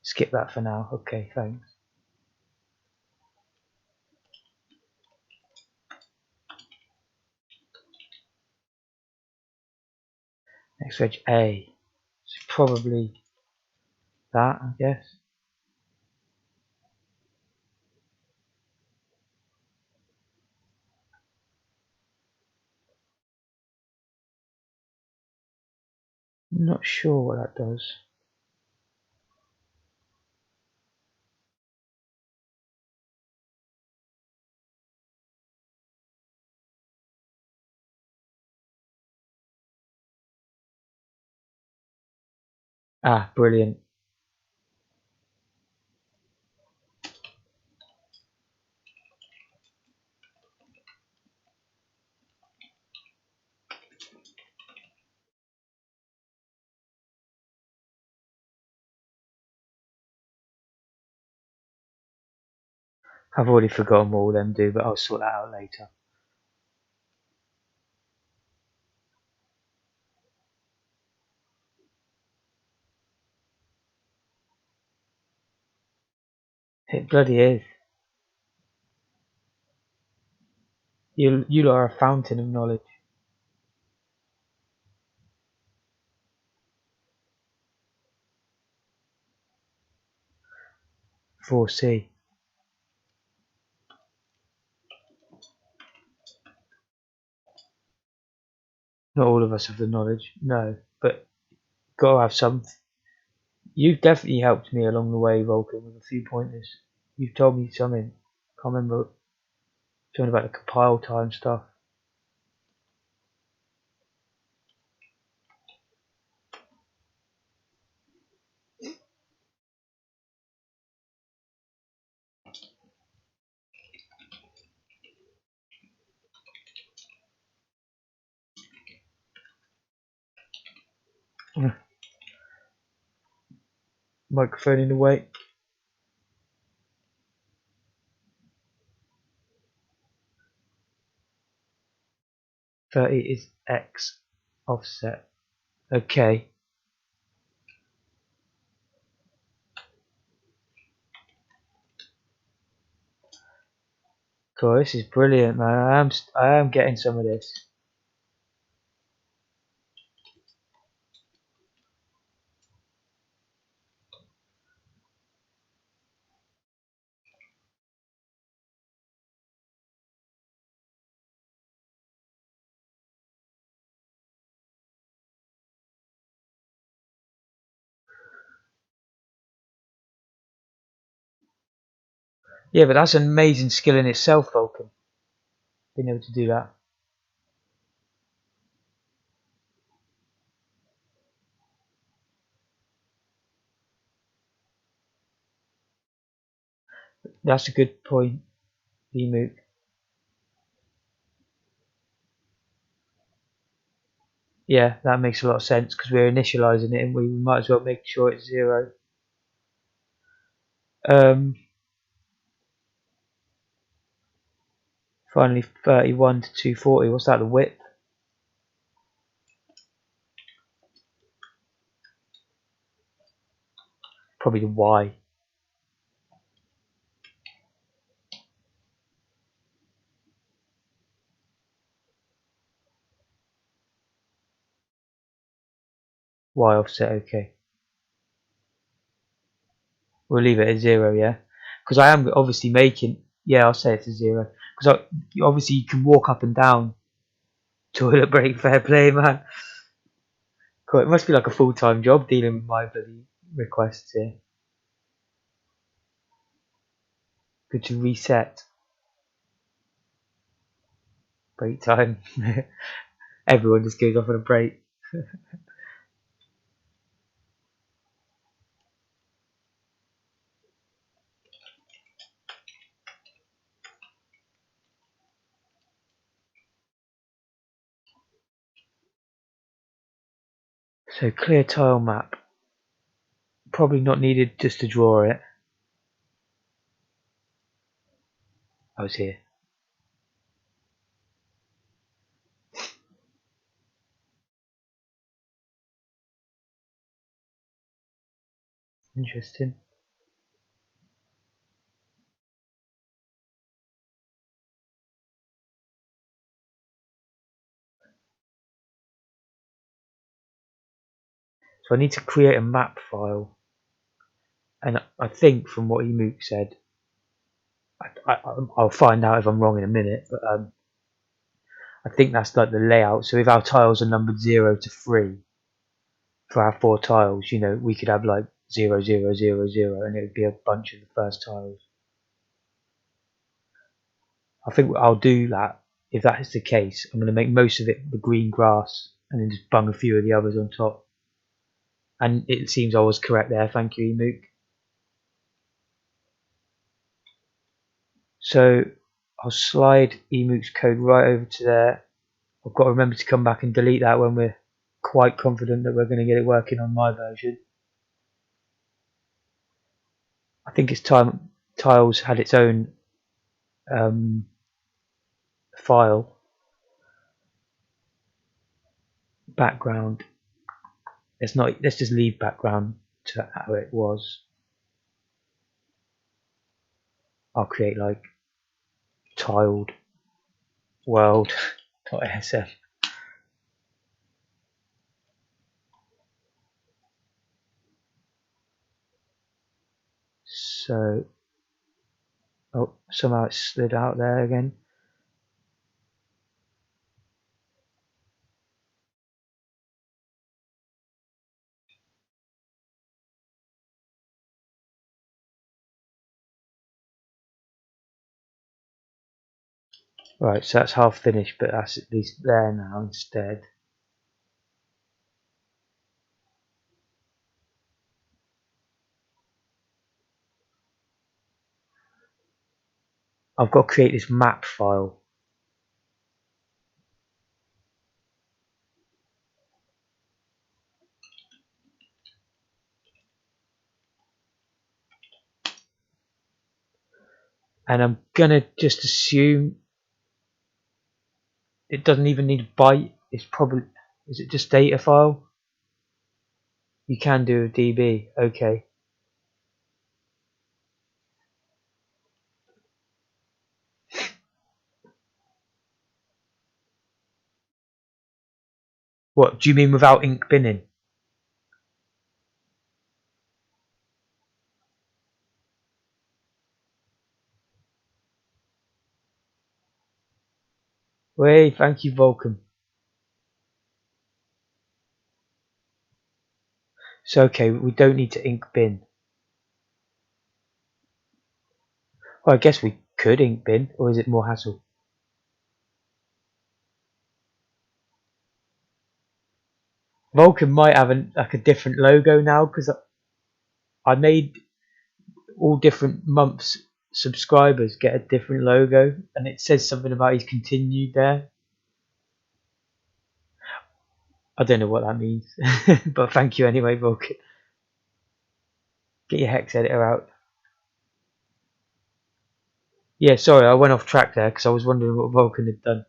Skip that for now. Okay, thanks. Next reg A. So probably that, I guess. Not sure what that does. Ah, brilliant. I've already forgotten what all them do, but I'll sort that out later. It bloody is. You lot are a fountain of knowledge. 4C. Not all of us have the knowledge, no, but gotta have some. You've definitely helped me along the way, Vulcan, with a few pointers. You've told me something. Can't remember. Something about the compile time stuff. Microphone in the way. 30 is X offset. Okay. Cool, this is brilliant, man. I am getting some of this. Yeah, but that's an amazing skill in itself, Vulcan. Being able to do that. That's a good point, Emu. Yeah, that makes a lot of sense because we're initializing it and we might as well make sure it's 0. Finally, 31 to 240. What's that, the width? Probably the Y. Y offset, okay. We'll leave it at 0, yeah? Because I am obviously making... Yeah, I'll say it's a 0. Because obviously you can walk up and down toilet break, fair play, man. Cool. It must be like a full-time job dealing with my bloody requests here. Good to reset. Break time. Everyone just goes off on a break. So clear tile map. Probably not needed just to draw it. I was here. Interesting. So I need to create a map file. And I think from what Emook said, I'll find out if I'm wrong in a minute, but I think that's like the layout. So if our tiles are numbered 0 to 3 for our 4 tiles, you know, we could have like 0, 0, 0, 0, and it would be a bunch of the first tiles. I think I'll do that. If that is the case, I'm going to make most of it the green grass and then just bung a few of the others on top. And it seems I was correct there. Thank you, Emook. So I'll slide Emook's code right over to there. I've got to remember to come back and delete that when we're quite confident that we're going to get it working on my version. I think it's time Tiles had its own file background. Let's just leave background to how it was. I'll create like tiled world.sm. So, oh, somehow it slid out there again. Right, so that's half finished, but that's at least there now instead. I've got to create this map file. And I'm gonna just assume it doesn't even need a byte. It's probably, is it just data file? You can do a DB, okay. What do you mean without ink binning? Wait, thank you, Vulcan. So okay, we don't need to ink bin. Well, I guess we could ink bin, or is it more hassle? Vulcan might have like a different logo now because I made all different months subscribers get a different logo, and it says something about he's continued there. I don't know what that means, but thank you anyway, Vulcan. Get your hex editor out. Yeah, sorry, I went off track there because I was wondering what Vulcan had done.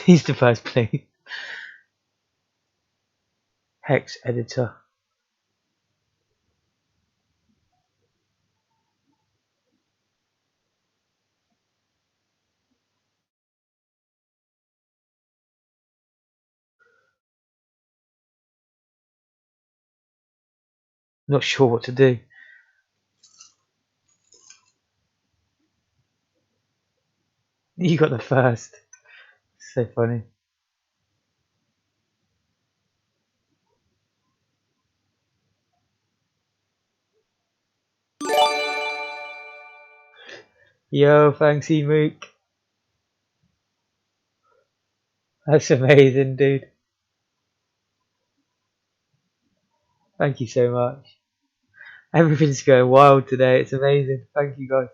He's the first plane. Hex editor. Not sure what to do. You got the first. So funny. Yo, thanks, Emook. That's amazing, dude. Thank you so much. Everything's going wild today. It's amazing. Thank you, guys.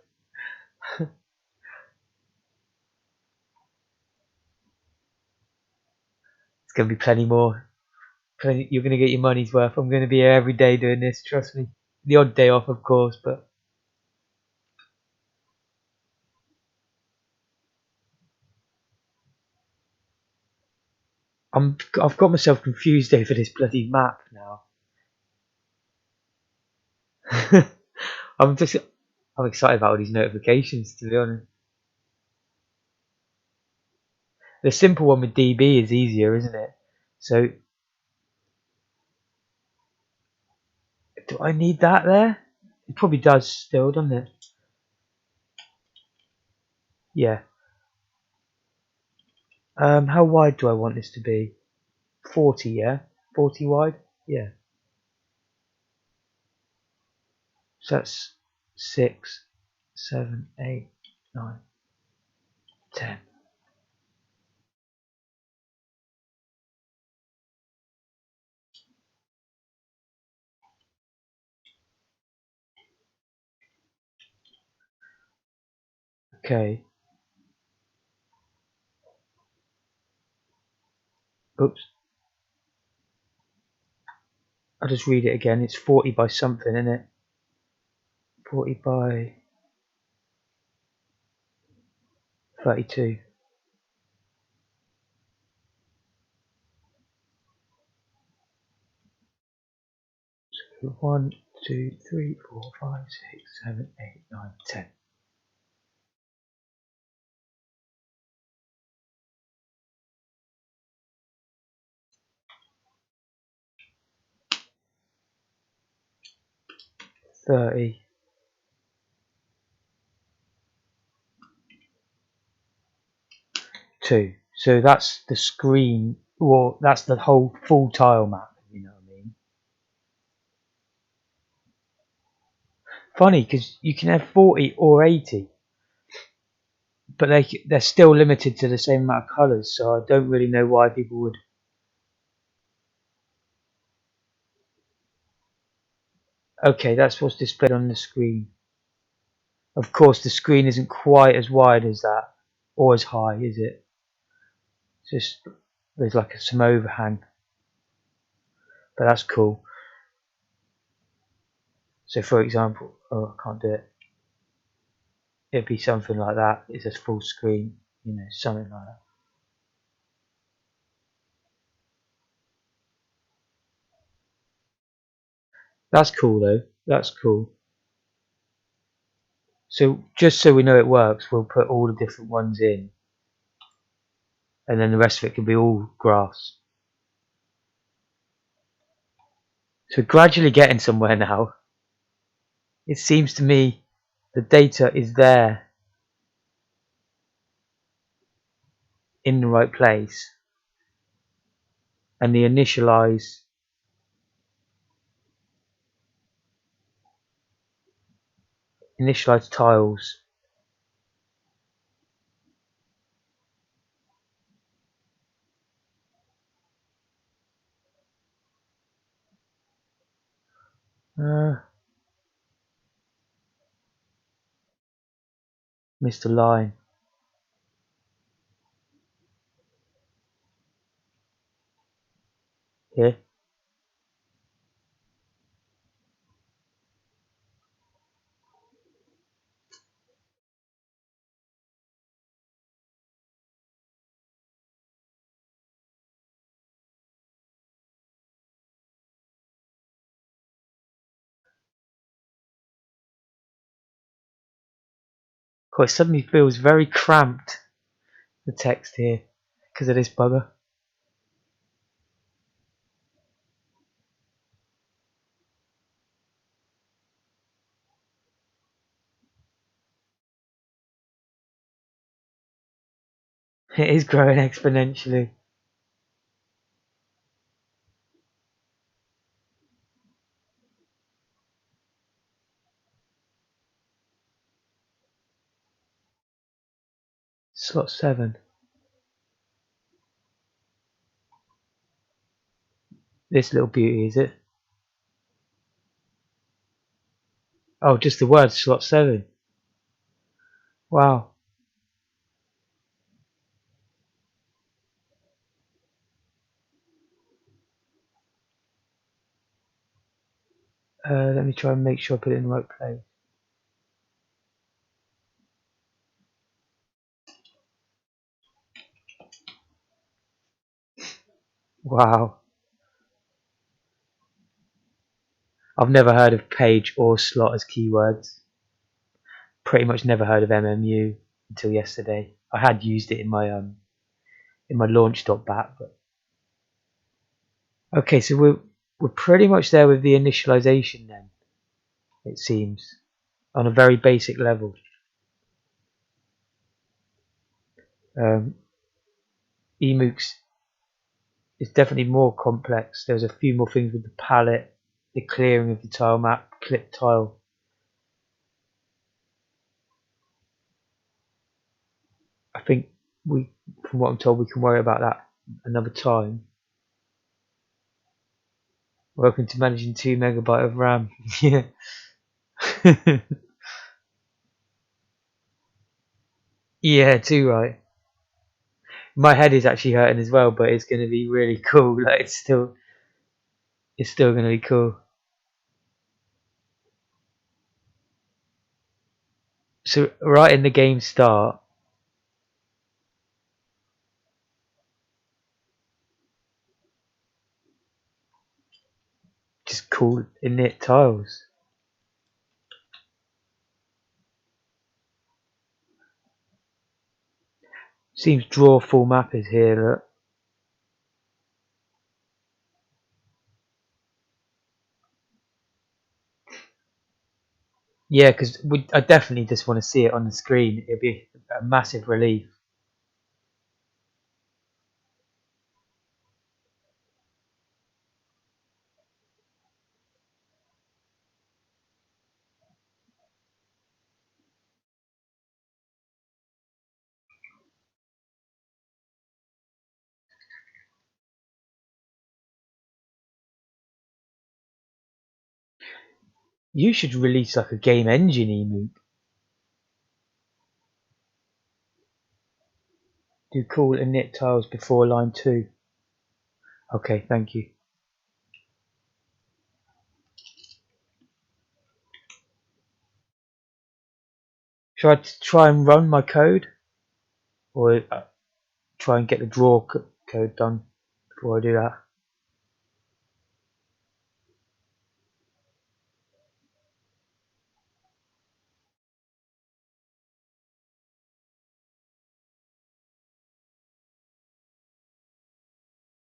It's going to be plenty more. You're going to get your money's worth. I'm going to be here every day doing this. Trust me. The odd day off, of course, but I've got myself confused over this bloody map now. I'm just I'm excited about all these notifications, to be honest. The simple one with DB is easier, isn't it? So do I need that there? It probably does still, doesn't it? Yeah. How wide do I want this to be? 40, yeah? 40 wide? Yeah. So that's 6, 7, 8, 9, 10. Okay. Oops. I'll just read it again. It's 40 by something, isn't it? 40 by 32. 1, 2, 3, 4, 5, 6, 7, 8, 9, 10. $30. So that's the screen, well, that's the whole full tile map, you know what I mean? Funny, because you can have 40 or 80, but they're still limited to the same amount of colours, so I don't really know why people would. Okay, that's what's displayed on the screen. Of course, the screen isn't quite as wide as that, or as high, is it? It's just, there's like some overhang, but that's cool. So for example, oh, I can't do it. It'd be something like that. It's a full screen, you know, something like that. That's cool though. That's cool. So just so we know it works, we'll put all the different ones in, and then the rest of it can be all grass. So we're gradually getting somewhere now. It seems to me the data is there in the right place, and the initialized tiles. Missed a line. Here. Oh, it suddenly feels very cramped, the text here, because of this bugger. It is growing exponentially. Slot 7. This little beauty, is it? Oh, just the word slot 7. Wow. Let me try and make sure I put it in the right place. Wow. I've never heard of page or slot as keywords. Pretty much never heard of MMU until yesterday. I had used it in my launch.bat, but okay, so we're pretty much there with the initialization then, it seems, on a very basic level. Emooks is definitely more complex. There's a few more things with the palette, the clearing of the tile map, clip tile. I think from what I'm told, we can worry about that another time. Welcome to managing 2 megabyte of RAM. Yeah. Yeah, too right. My head is actually hurting as well, but it's going to be really cool. Like it's still going to be cool. So right in the game start, just cool init tiles. Seems draw full map is here. Look. Yeah, because I definitely just want to see it on the screen. It'd be a massive relief. You should release like a game engine emote. Do cool init tiles before line 2. Okay, thank you. Should I try and run my code, or try and get the draw code done before I do that?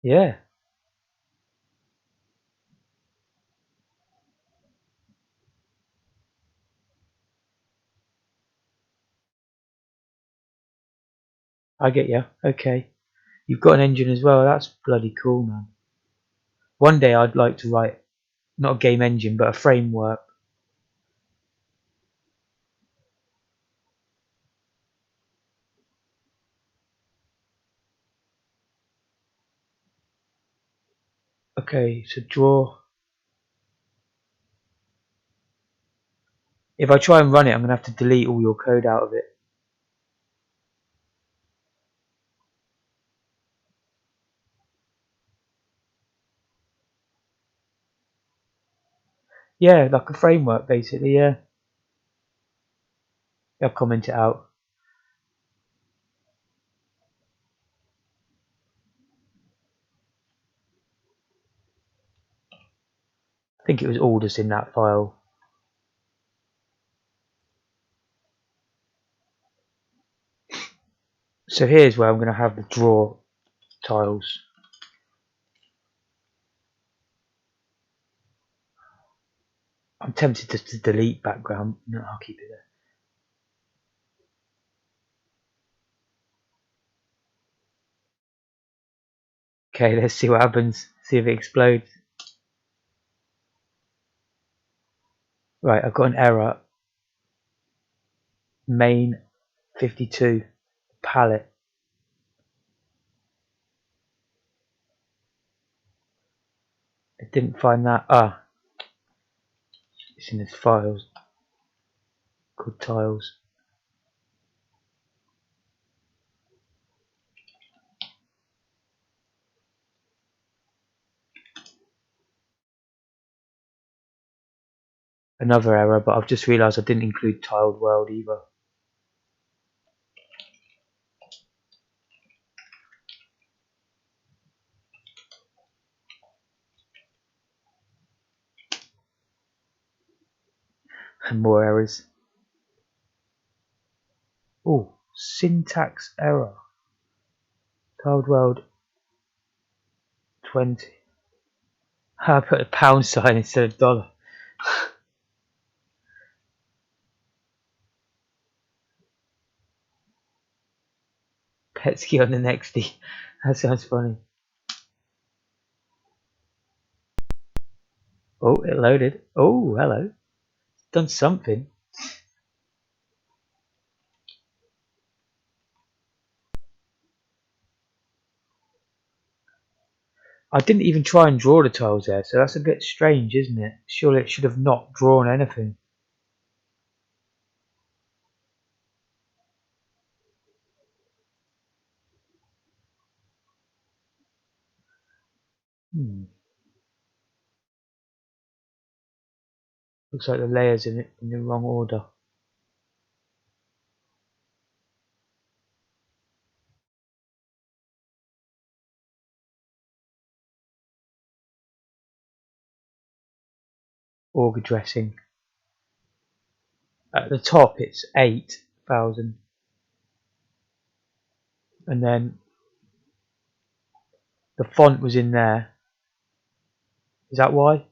Yeah, I get you. Okay, you've got an engine as well. That's bloody cool, man. One day I'd like to write not a game engine, but a framework. Okay, so draw. If I try and run it, I'm gonna have to delete all your code out of it. Yeah, like a framework basically. Yeah, I'll comment it out. I think it was all just in that file. So here's where I'm going to have the draw tiles. I'm tempted just to delete background. No, I'll keep it there. Okay, let's see what happens. See if it explodes. Right, I've got an error. Main 52 palette. I didn't find that. Ah, it's in this files called tiles. Another error, but I've just realised I didn't include tiled world either. And more errors. Oh, syntax error. Tiled world 20. I put a pound sign instead of dollar. Petsky on the nexty. That sounds funny. Oh, it loaded. Oh, hello. Done something. I didn't even try and draw the tiles there, so that's a bit strange, isn't it? Surely it should have not drawn anything. Looks like the layers in the wrong order. Org addressing. At the top it's 8,000. And then the font was in there. Is that why?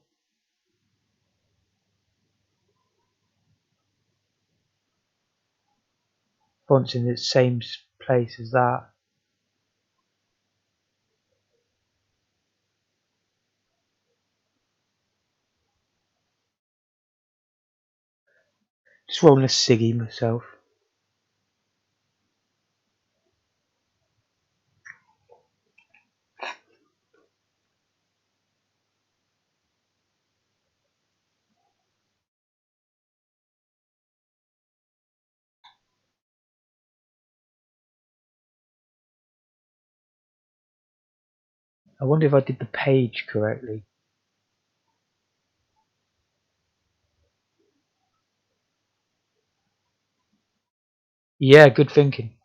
Font's in the same place as that. Just rolling a ciggy myself. I wonder if I did the page correctly. Yeah, good thinking.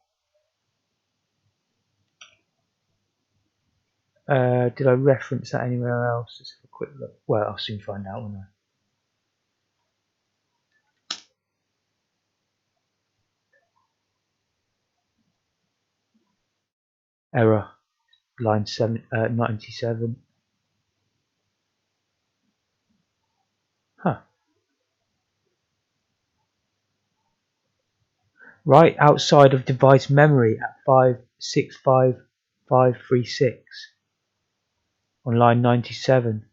Did I reference that anywhere else? Let's have a quick look. Well, I'll soon find out, won't I? Error. Line 97. Huh. Right outside of device memory at 565536 on line 97.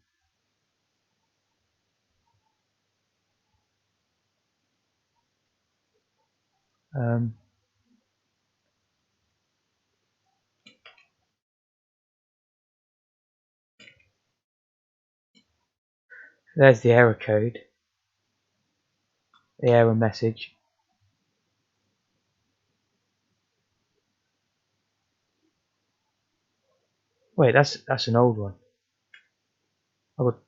There's the error code, the error message. Wait, that's an old one. Got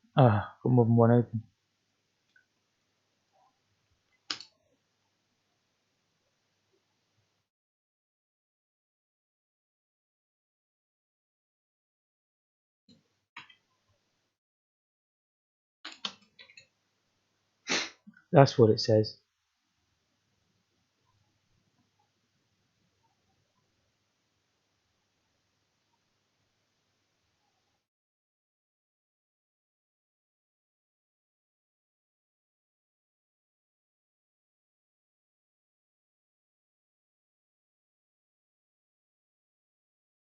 more than one open. That's what it says.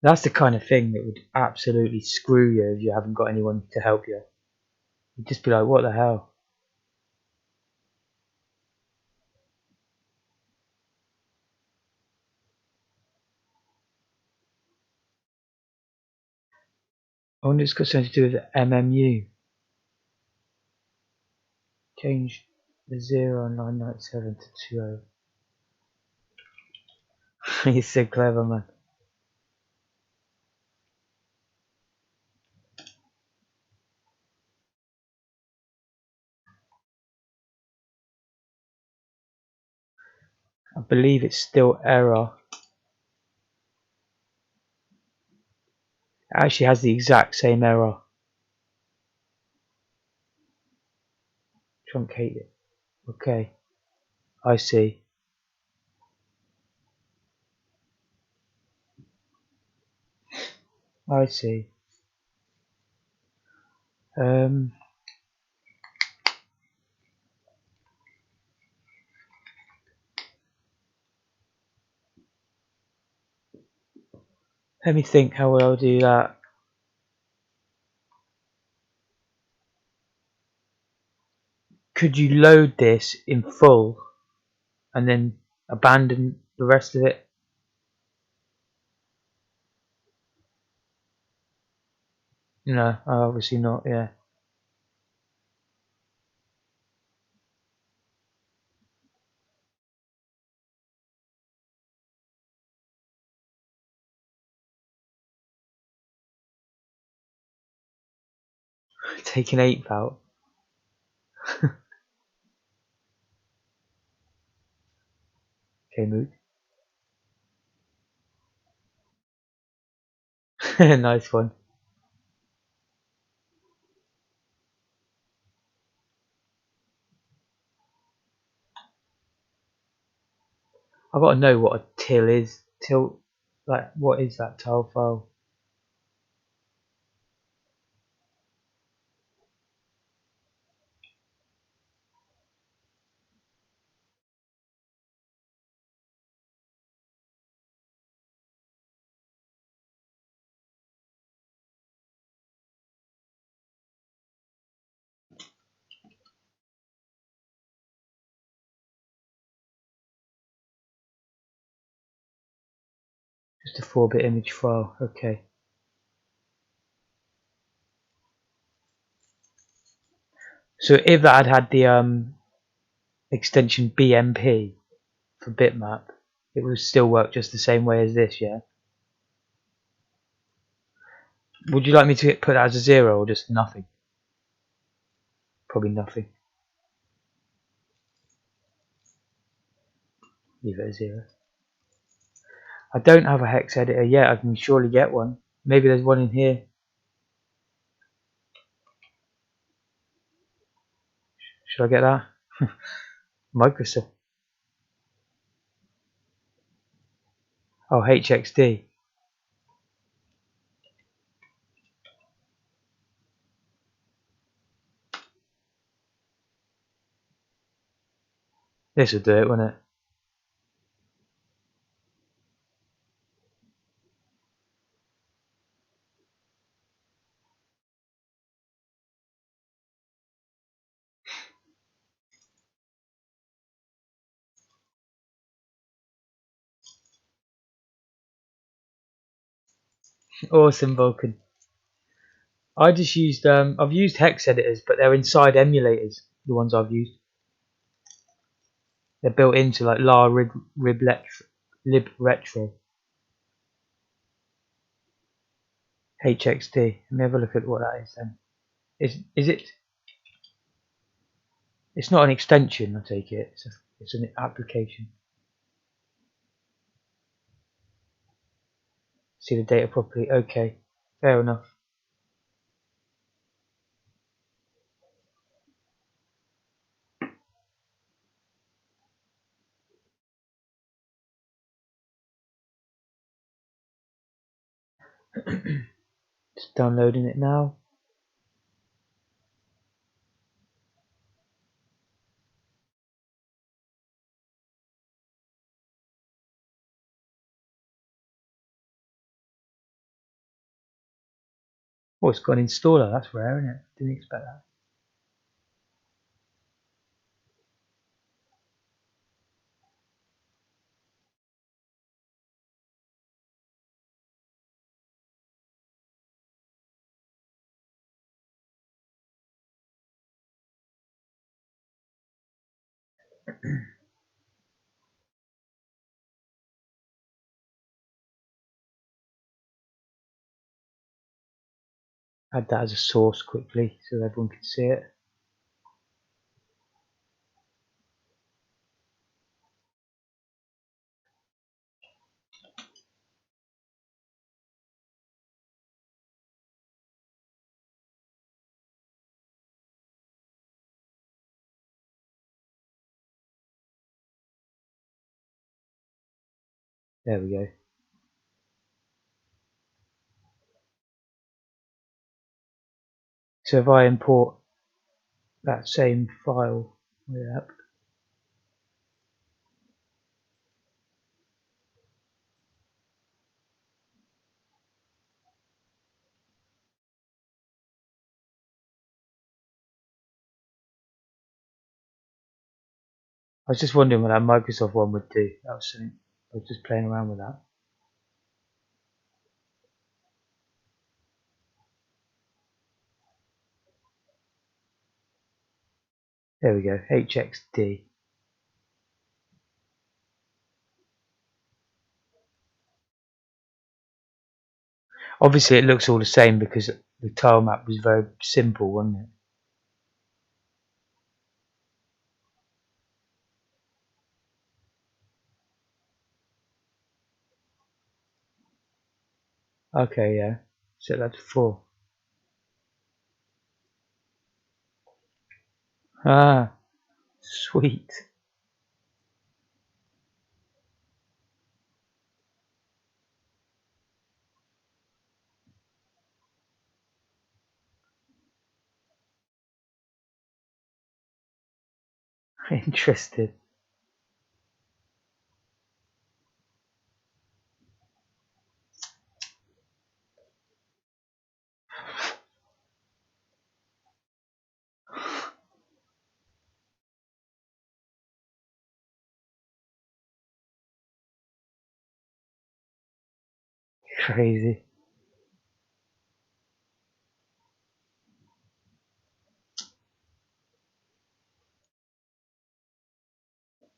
That's the kind of thing that would absolutely screw you if you haven't got anyone to help you. You'd just be like, what the hell? I wonder if it's got something to do with the MMU. Change the 0997 to 20. He's so clever, man. I believe it's still error. It actually has the exact same error. Truncate it. Okay, I see. I see. Um, Let me think how I'll do that. Could you load this in full and then abandon the rest of it? No, obviously not, yeah. Take an 8th out. Okay, move. Nice one. I've got to know what a till is. Till, like, what is that tile file? Just a 4-bit image file. Okay. So if that had the extension BMP for bitmap, it would still work just the same way as this, yeah? Would you like me to put that as a 0 or just nothing? Probably nothing. Leave it at 0. I don't have a hex editor yet. I can surely get one. Maybe there's one in here. Should I get that? Microsoft. Oh, HXD. This will do it, won't it? Awesome, Vulcan. I just used I've used hex editors, but they're inside emulators. The ones I've used, they're built into like lib retro HXD. Let me have a look at what that is then. Is it? It's not an extension. I take it. It's an application. See the data properly. Okay, fair enough. Just downloading it now. Oh, it's got an installer. That's rare, isn't it? Didn't expect that. Add that as a source quickly so everyone can see it. There we go. So if I import that same file, yep. I was just wondering what that Microsoft one would do. That was something. I was just playing around with that. There we go. HXD. Obviously, it looks all the same because the tile map was very simple, wasn't it? Okay, yeah. Set that to 4. Ah, sweet. Interested. Crazy.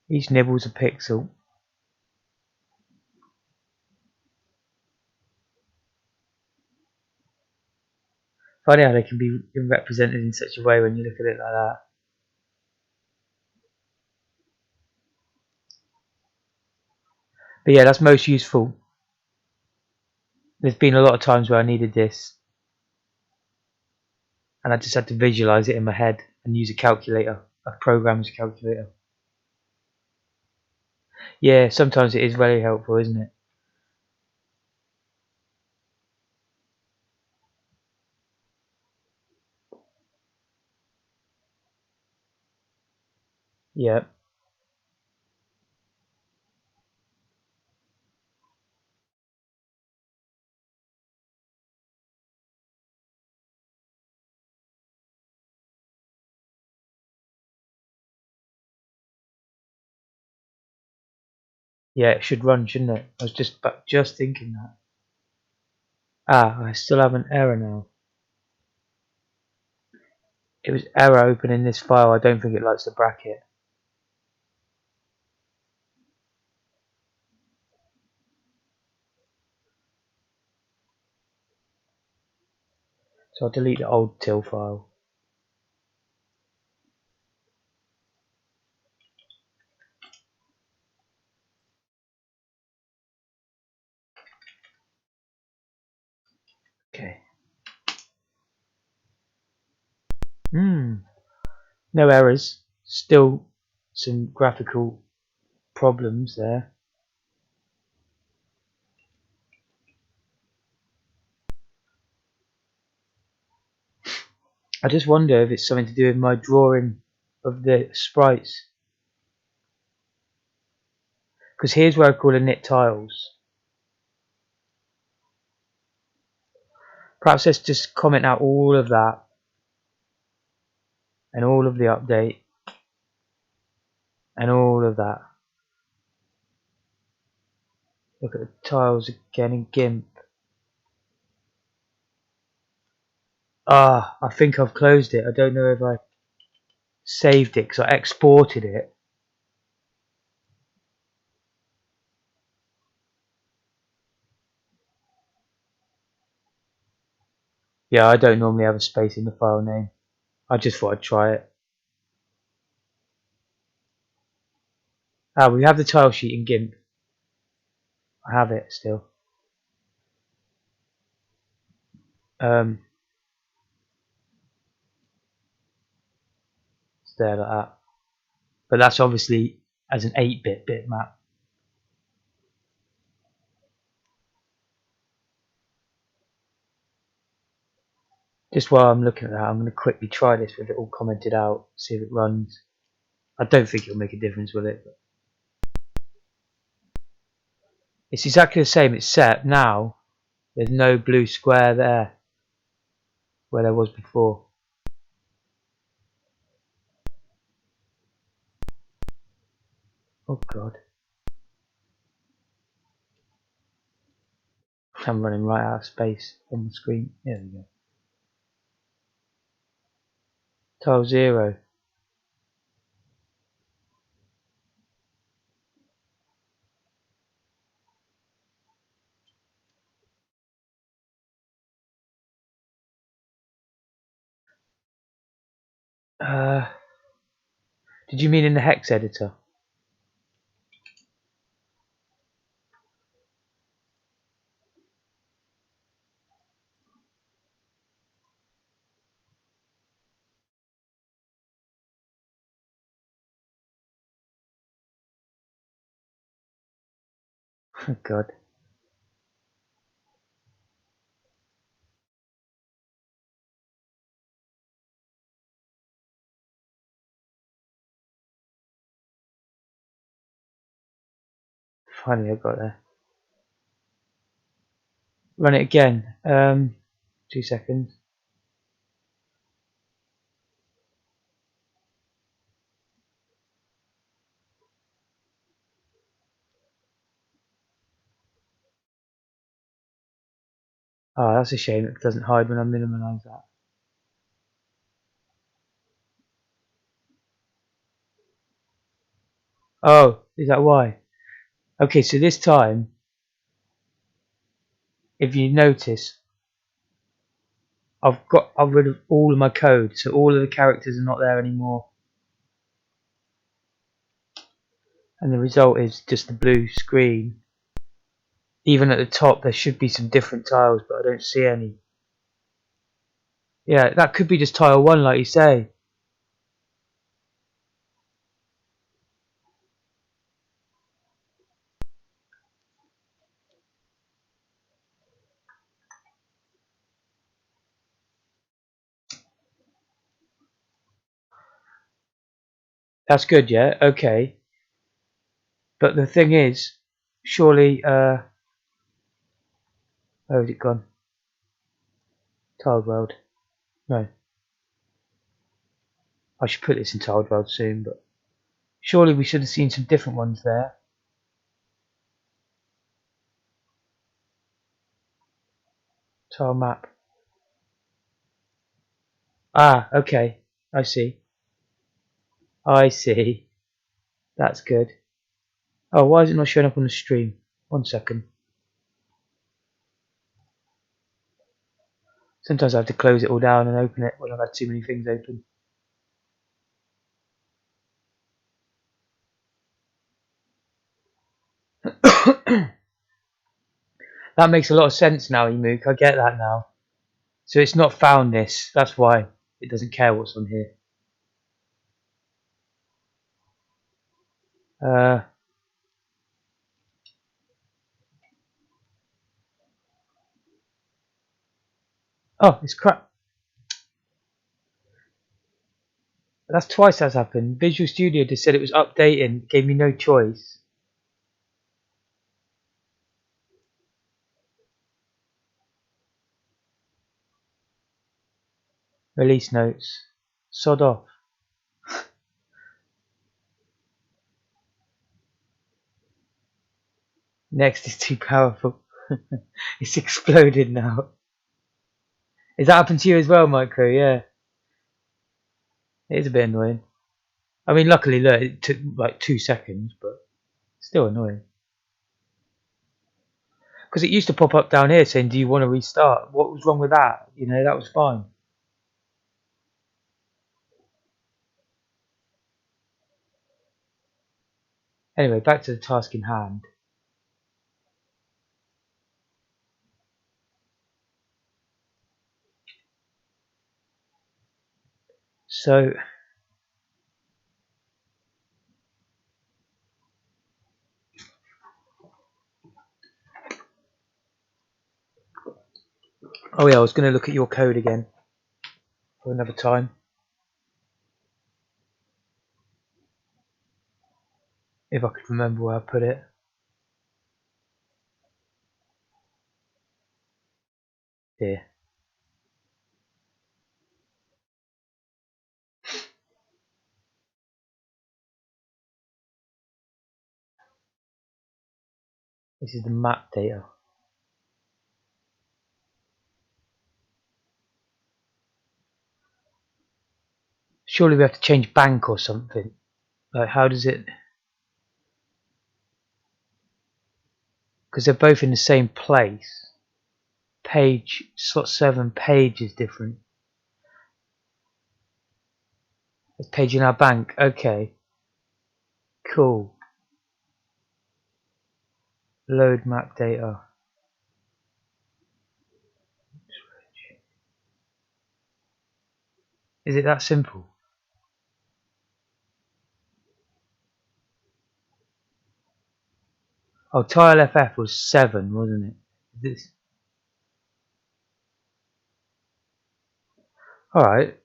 Each nibble's a pixel. Funny how they can be represented in such a way when you look at it like that. But yeah, that's most useful. There's been a lot of times where I needed this and I just had to visualize it in my head and use a calculator, a program's calculator. Yeah, sometimes it is very helpful, isn't it? Yeah, yeah, it should run, shouldn't it? I was just thinking that. Ah, I still have an error now. It was error opening this file. I don't think it likes the bracket. So I'll delete the old till file. Okay. No errors. Still some graphical problems there. I just wonder if it's something to do with my drawing of the sprites. Because here's where I call a knit tiles. Perhaps let's just comment out all of that and all of the update and all of that. Look at the tiles again in GIMP. I think I've closed it. I don't know if I saved it because I exported it. Yeah, I don't normally have a space in the file name. I just thought I'd try it. We have the tile sheet in GIMP. I have it still. It's there like that. But that's obviously as an 8-bit bitmap. Just while I'm looking at that, I'm going to quickly try this with it all commented out, see if it runs. I don't think it'll make a difference, will it? But it's exactly the same, except now there's no blue square there where there was before. Oh god. I'm running right out of space on the screen. There we go. Tile 0. Did you mean in the hex editor? Oh god. Finally I got there. Run it again. 2 seconds. Oh, that's a shame. It doesn't hide when I minimise that. Oh, is that why? Okay, so this time, if you notice, I've rid of all of my code, so all of the characters are not there anymore. And the result is just the blue screen. Even at the top, there should be some different tiles, but I don't see any. Yeah, that could be just tile 1, like you say. That's good, yeah, okay. But the thing is, surely, where has it gone? Tiled world. No. I should put this in tiled world soon, but surely we should have seen some different ones there. TileMap. Ah, okay. I see. I see. That's good. Oh, why is it not showing up on the stream? 1 second. Sometimes I have to close it all down and open it when I've had too many things open. That makes a lot of sense now, Emook. I get that now. So it's not found this. That's why it doesn't care what's on here. Oh, it's crap. That's twice that's happened. Visual Studio just said it was updating, gave me no choice. Release notes. Sod off. Next is too powerful. It's exploded now. Has that happened to you as well, Micro? Yeah. It is a bit annoying. I mean, luckily, look, it took like 2 seconds, but still annoying. Because it used to pop up down here saying, do you want to restart? What was wrong with that? You know, that was fine. Anyway, back to the task in hand. So, oh yeah, I was going to look at your code again for another time. If I could remember where I put it. Here. This is the map data. Surely we have to change bank or something. Like, how does it? Because they're both in the same place. Page, slot 7, page is different. It's page in our bank. Okay. Cool. Load map data. Is it that simple? Oh, tile FF was 7, wasn't it? This. Alright.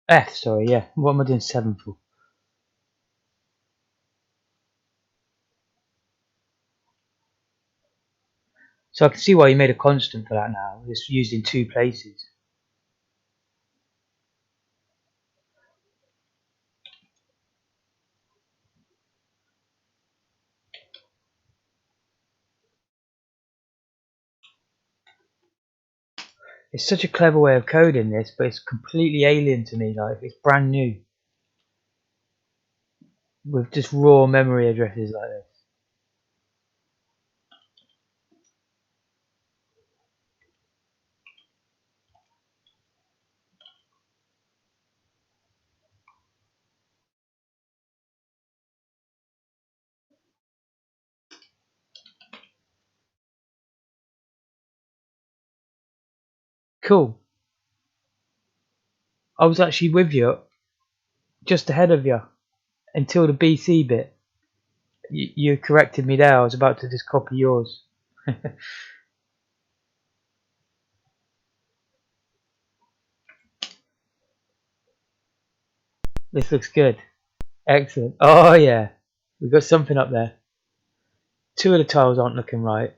F, sorry, yeah. What am I doing 7 for? So I can see why you made a constant for that now. It's used in 2 places. It's such a clever way of coding this, but it's completely alien to me. Like, it's brand new. With just raw memory addresses like this. Cool. I was actually with you, just ahead of you, until the BC bit. You corrected me there. I was about to just copy yours. This looks good. Excellent. Oh yeah, we've got something up there. 2 of the tiles aren't looking right.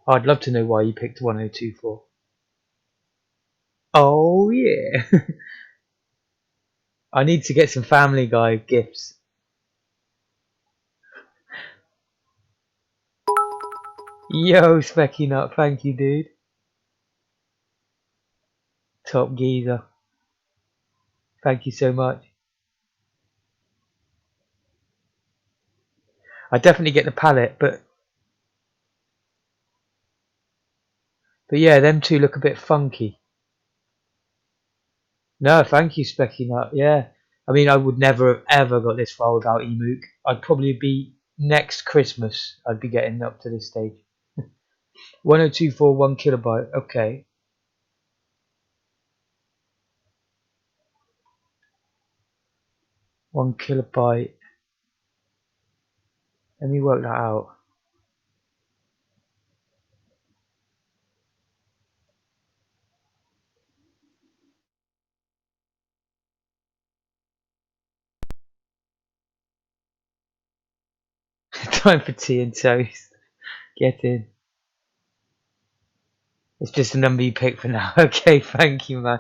I'd love to know why you picked 1024. Oh yeah. I need to get some Family Guy gifts. Yo, Specky Nut, thank you, dude. Top geezer. Thank you so much. I definitely get the palette, but yeah, them two look a bit funky. No, thank you, Specky Nut. Yeah. I mean, I would never have ever got this far without Emook. I'd probably be next Christmas. I'd be getting up to this stage. 1024 1 kilobyte. Okay. 1 kilobyte. Let me work that out. Time for tea and toast. Get in. It's just a number you pick for now. Okay, thank you, man.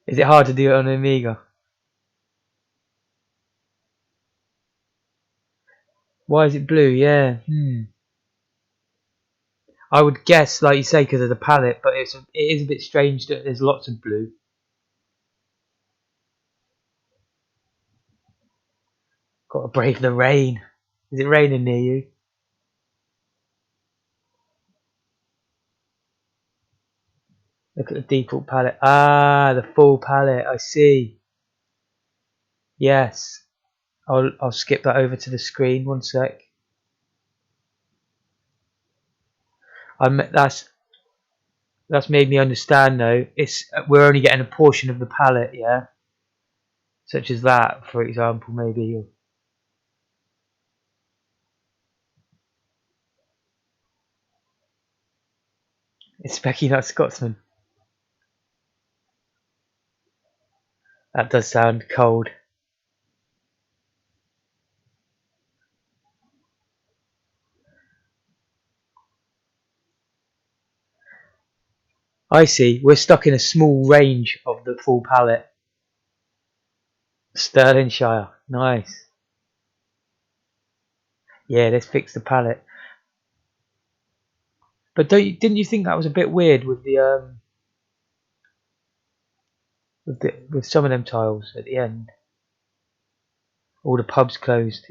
Is it hard to do it on an Amiga? Why is it blue? Yeah. I would guess, like you say, because of the palette, but it is a bit strange that there's lots of blue. Got to brave the rain. Is it raining near you? Look at the default palette. Ah, the full palette. I see. Yes. I'll skip that over to the screen. One sec. That's made me understand though. We're only getting a portion of the palette, yeah, such as that, for example, maybe. It's Becky, not Scotsman. That does sound cold. I see. We're stuck in a small range of the full palette. Stirlingshire. Nice. Yeah, let's fix the palette. But didn't you think that was a bit weird with the with some of them tiles at the end? All the pubs closed.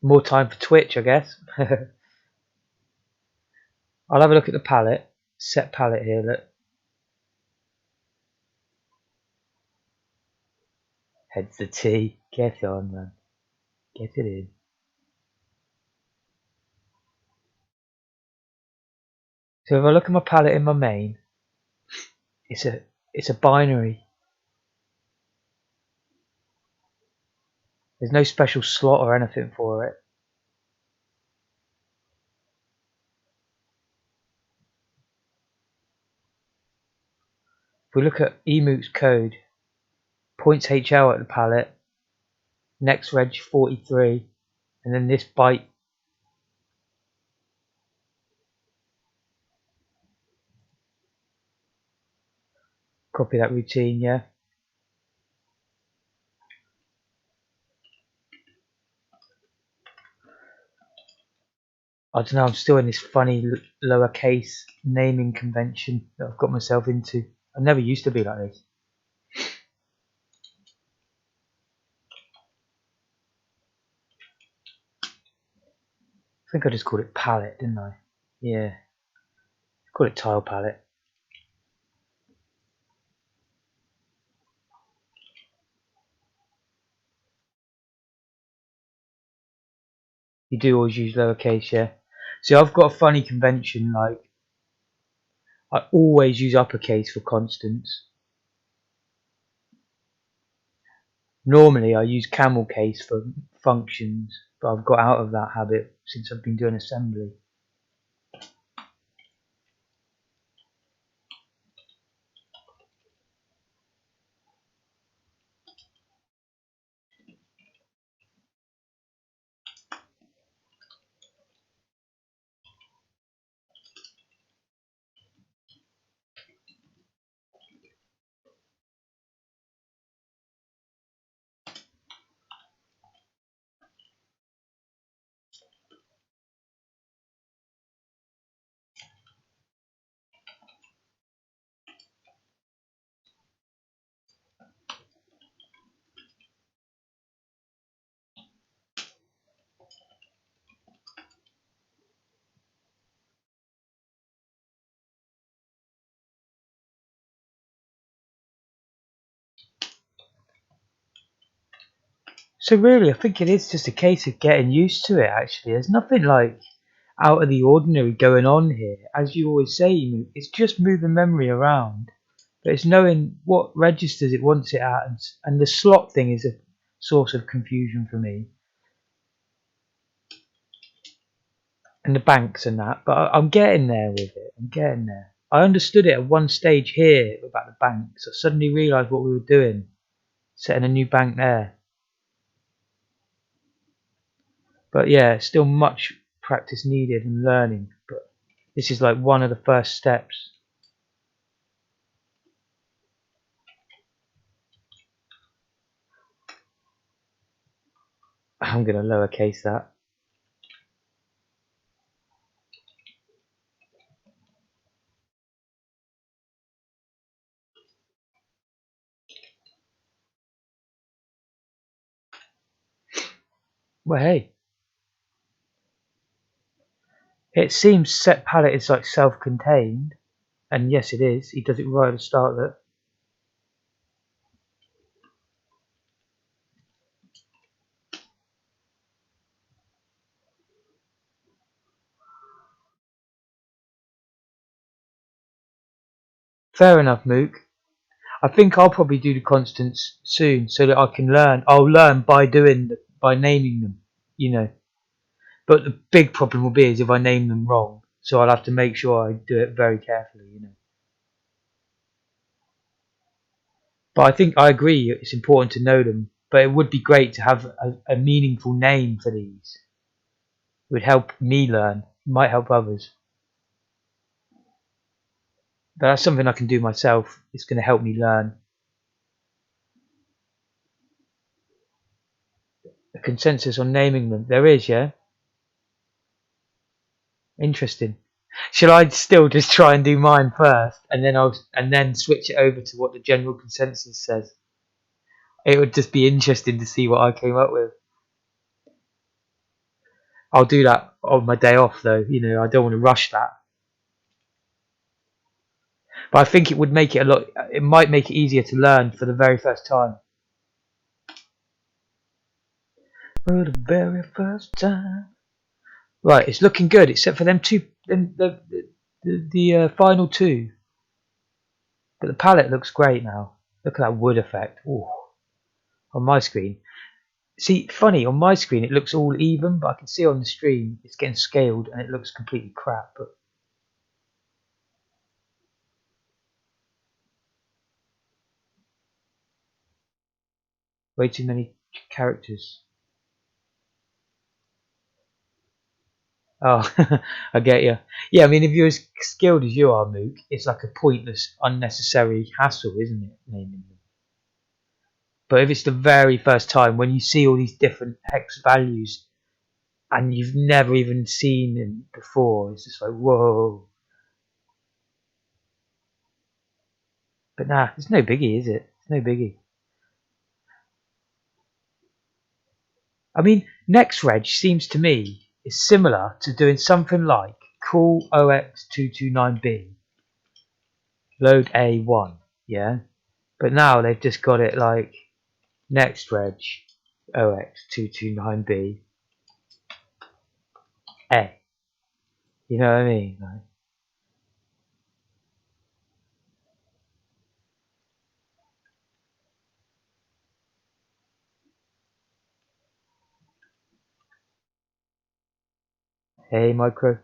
More time for Twitch, I guess. I'll have a look at the palette. Set palette here. Look. Heads the tea. Get on, man. Get it in. So if I look at my palette in my main, it's a binary. There's no special slot or anything for it. If we look at Emoot's code, points HL at the palette, next reg 43, and then this byte. Copy that routine, yeah. I don't know, I'm still in this funny lowercase naming convention that I've got myself into. I never used to be like this. I think I just called it palette, didn't I? Yeah. Call it tile palette. You do always use lowercase, yeah. See, I've got a funny convention, like I always use uppercase for constants. Normally I use camel case for functions, but I've got out of that habit since I've been doing assembly. So really, I think it is just a case of getting used to it. Actually, there's nothing like out of the ordinary going on here. As you always say, it's just moving memory around, but it's knowing what registers it wants it at, and the slot thing is a source of confusion for me, and the banks and that. But I'm getting there with it. I'm getting there. I understood it at one stage here about the banks. I suddenly realised what we were doing, setting a new bank there. But yeah, still much practice needed and learning. But this is like one of the first steps. I'm going to lowercase that. Well, hey, it seems set palette is like self-contained, and yes, it is. He does it right at the start of it. Fair enough, Mook. I think I'll probably do the constants soon so that I can learn. I'll learn by by naming them, you know. But the big problem will be is if I name them wrong. So I'll have to make sure I do it very carefully, you know. But I think I agree it's important to know them. But it would be great to have a meaningful name for these. It would help me learn. It might help others. But that's something I can do myself. It's going to help me learn. A consensus on naming them. There is, yeah? Interesting. Shall I still just try and do mine first, and then switch it over to what the general consensus says? It would just be interesting to see what I came up with. I'll do that on my day off, though. You know, I don't want to rush that. But I think it would make it a lot. It might make it easier to learn for the very first time. For the very first time. Right, it's looking good, except for them two, the final two. But the palette looks great now. Look at that wood effect. Ooh, on my screen. See, funny, on my screen it looks all even, but I can see on the stream it's getting scaled and it looks completely crap. But way too many characters. Oh, I get you. Yeah, I mean, if you're as skilled as you are, Mook, it's like a pointless, unnecessary hassle, isn't it, naming them? But if it's the very first time when you see all these different hex values and you've never even seen them before, it's just like, whoa. But nah, it's no biggie, is it? It's no biggie. I mean, NextReg seems to me is similar to doing something like call OX229B, load A1, yeah? But now they've just got it like NextReg OX229B A. You know what I mean? Like, hey, micro.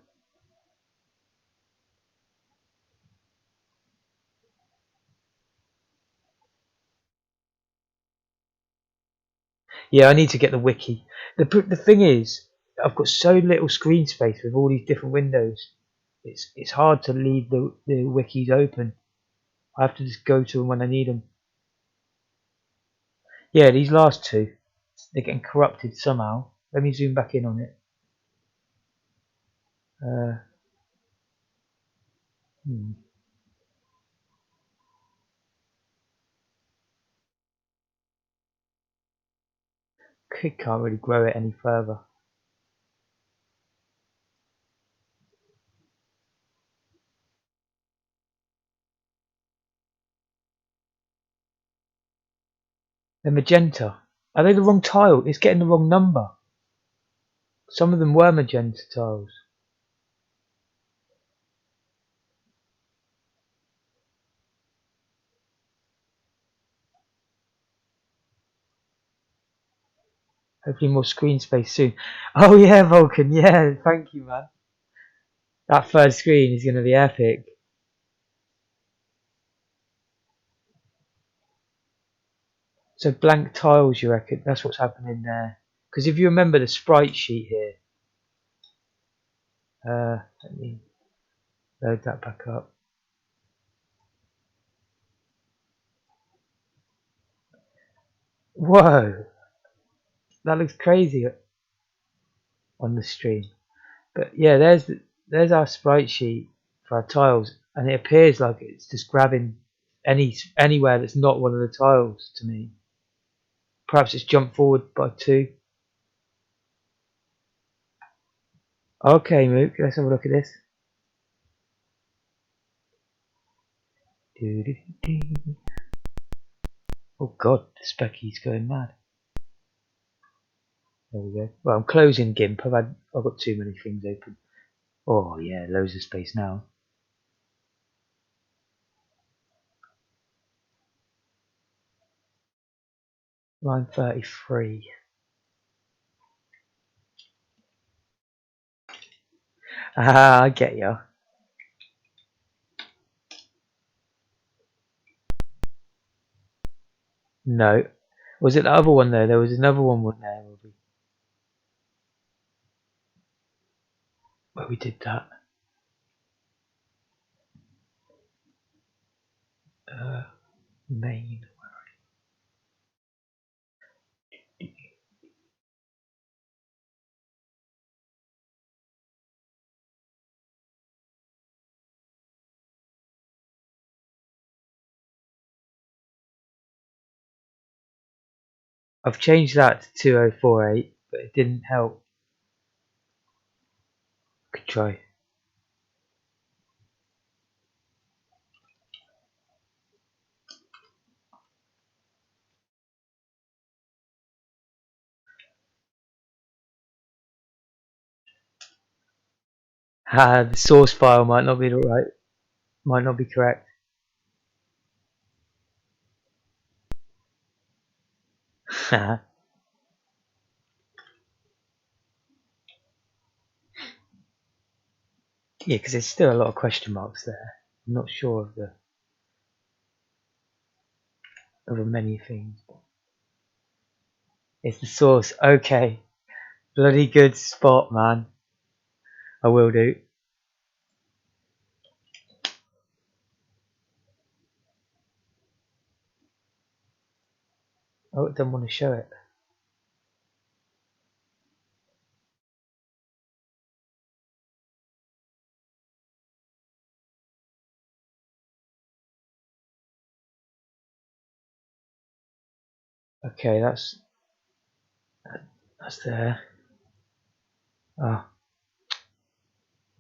Yeah, I need to get the wiki. The thing is, I've got so little screen space with all these different windows. It's hard to leave the wikis open. I have to just go to them when I need them. Yeah, these last two, they're getting corrupted somehow. Let me zoom back in on it. Uh, hmm. Can't really grow it any further. The magenta. Are they the wrong tile? It's getting the wrong number. Some of them were magenta tiles. Hopefully more screen space soon. Oh yeah, Vulcan, yeah, thank you, man. That third screen is going to be epic. So blank tiles, you reckon? That's what's happening there. Because if you remember the sprite sheet here, let me load that back up. Whoa, that looks crazy on the stream. But yeah, there's our sprite sheet for our tiles, and it appears like it's just grabbing anywhere that's not one of the tiles to me. Perhaps it's jumped forward by 2. Okay, Mook, let's have a look at this. Oh god, the Specky's going mad. There we go. Well, I'm closing GIMP. I've got too many things open. Oh yeah, loads of space now. Line 33. Ah, I get ya. No. Was it the other one though? There was another one there where we did that. Main. I've changed that to 2048, but it didn't help. Could try. The source file might not be right. Might not be correct. Yeah, because there's still a lot of question marks there. I'm not sure of the many things. It's the source. Okay. Bloody good spot, man. I will do. Oh, it doesn't want to show it. Okay, that's there. Oh,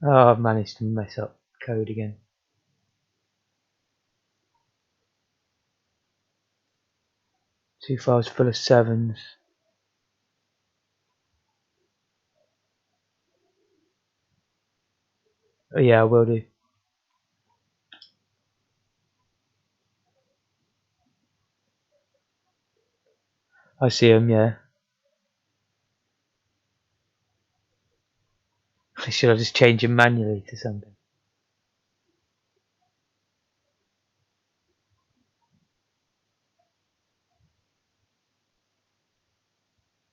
I've managed to mess up code again. 2 files full of 7s. Oh, yeah, I will do. I see them, yeah. Should I just change them manually to something?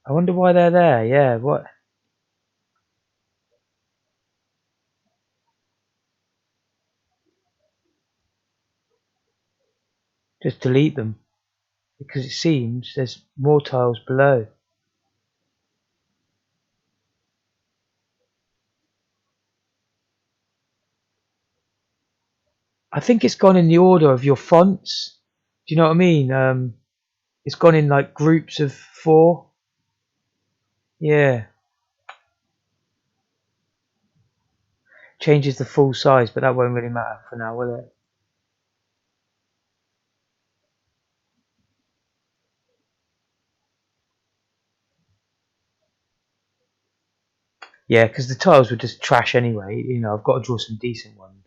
I wonder why they're there. Yeah, what? Just delete them. Because it seems there's more tiles below. I think it's gone in the order of your fonts. Do you know what I mean? It's gone in like groups of 4. Yeah. Changes the full size, but that won't really matter for now, will it? Yeah, because the tiles were just trash anyway. You know, I've got to draw some decent ones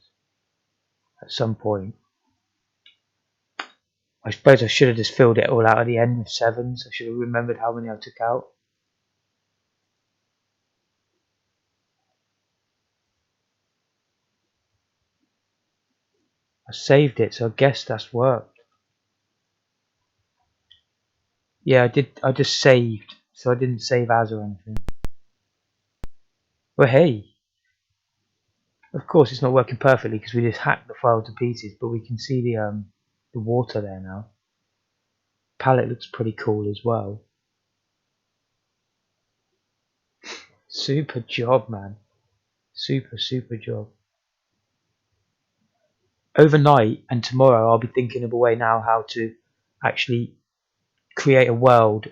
at some point. I suppose I should have just filled it all out at the end with sevens. I should have remembered how many I took out. I saved it, so I guess that's worked. Yeah, I did. I just saved, so I didn't save as or anything. Well, hey, of course it's not working perfectly because we just hacked the file to pieces, but we can see the water there now. Palette looks pretty cool as well. Super job, man. Super job. Overnight and tomorrow I'll be thinking of a way now how to actually create a world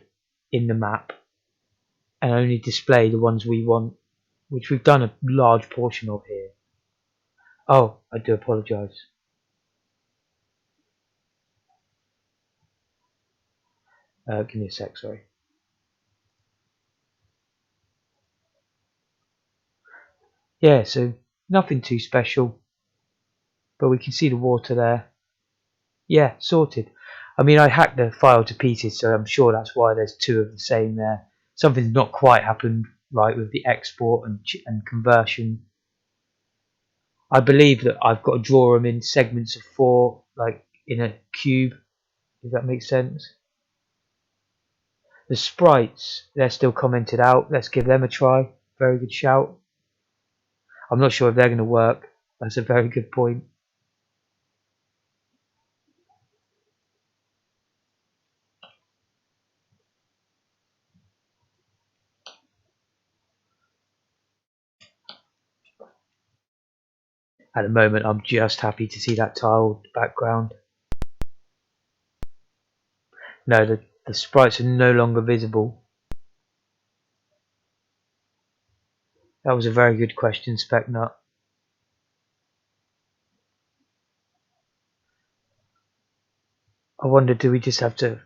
in the map and only display the ones we want, which we've done a large portion of here. Oh, I do apologise. Give me a sec, sorry. Yeah, so nothing too special, but we can see the water there. Yeah, sorted. I mean, I hacked the file to pieces, so I'm sure that's why there's two of the same there. Something's not quite happened right with the export and conversion. I believe that I've got to draw them in segments of 4, like in a cube, if that makes sense. The sprites, they're still commented out. Let's give them a try. Very good shout. I'm not sure if they're going to work. That's a very good point. At the moment, I'm just happy to see that tiled background. No, the sprites are no longer visible. That was a very good question, Specnut. I wonder, do we just have to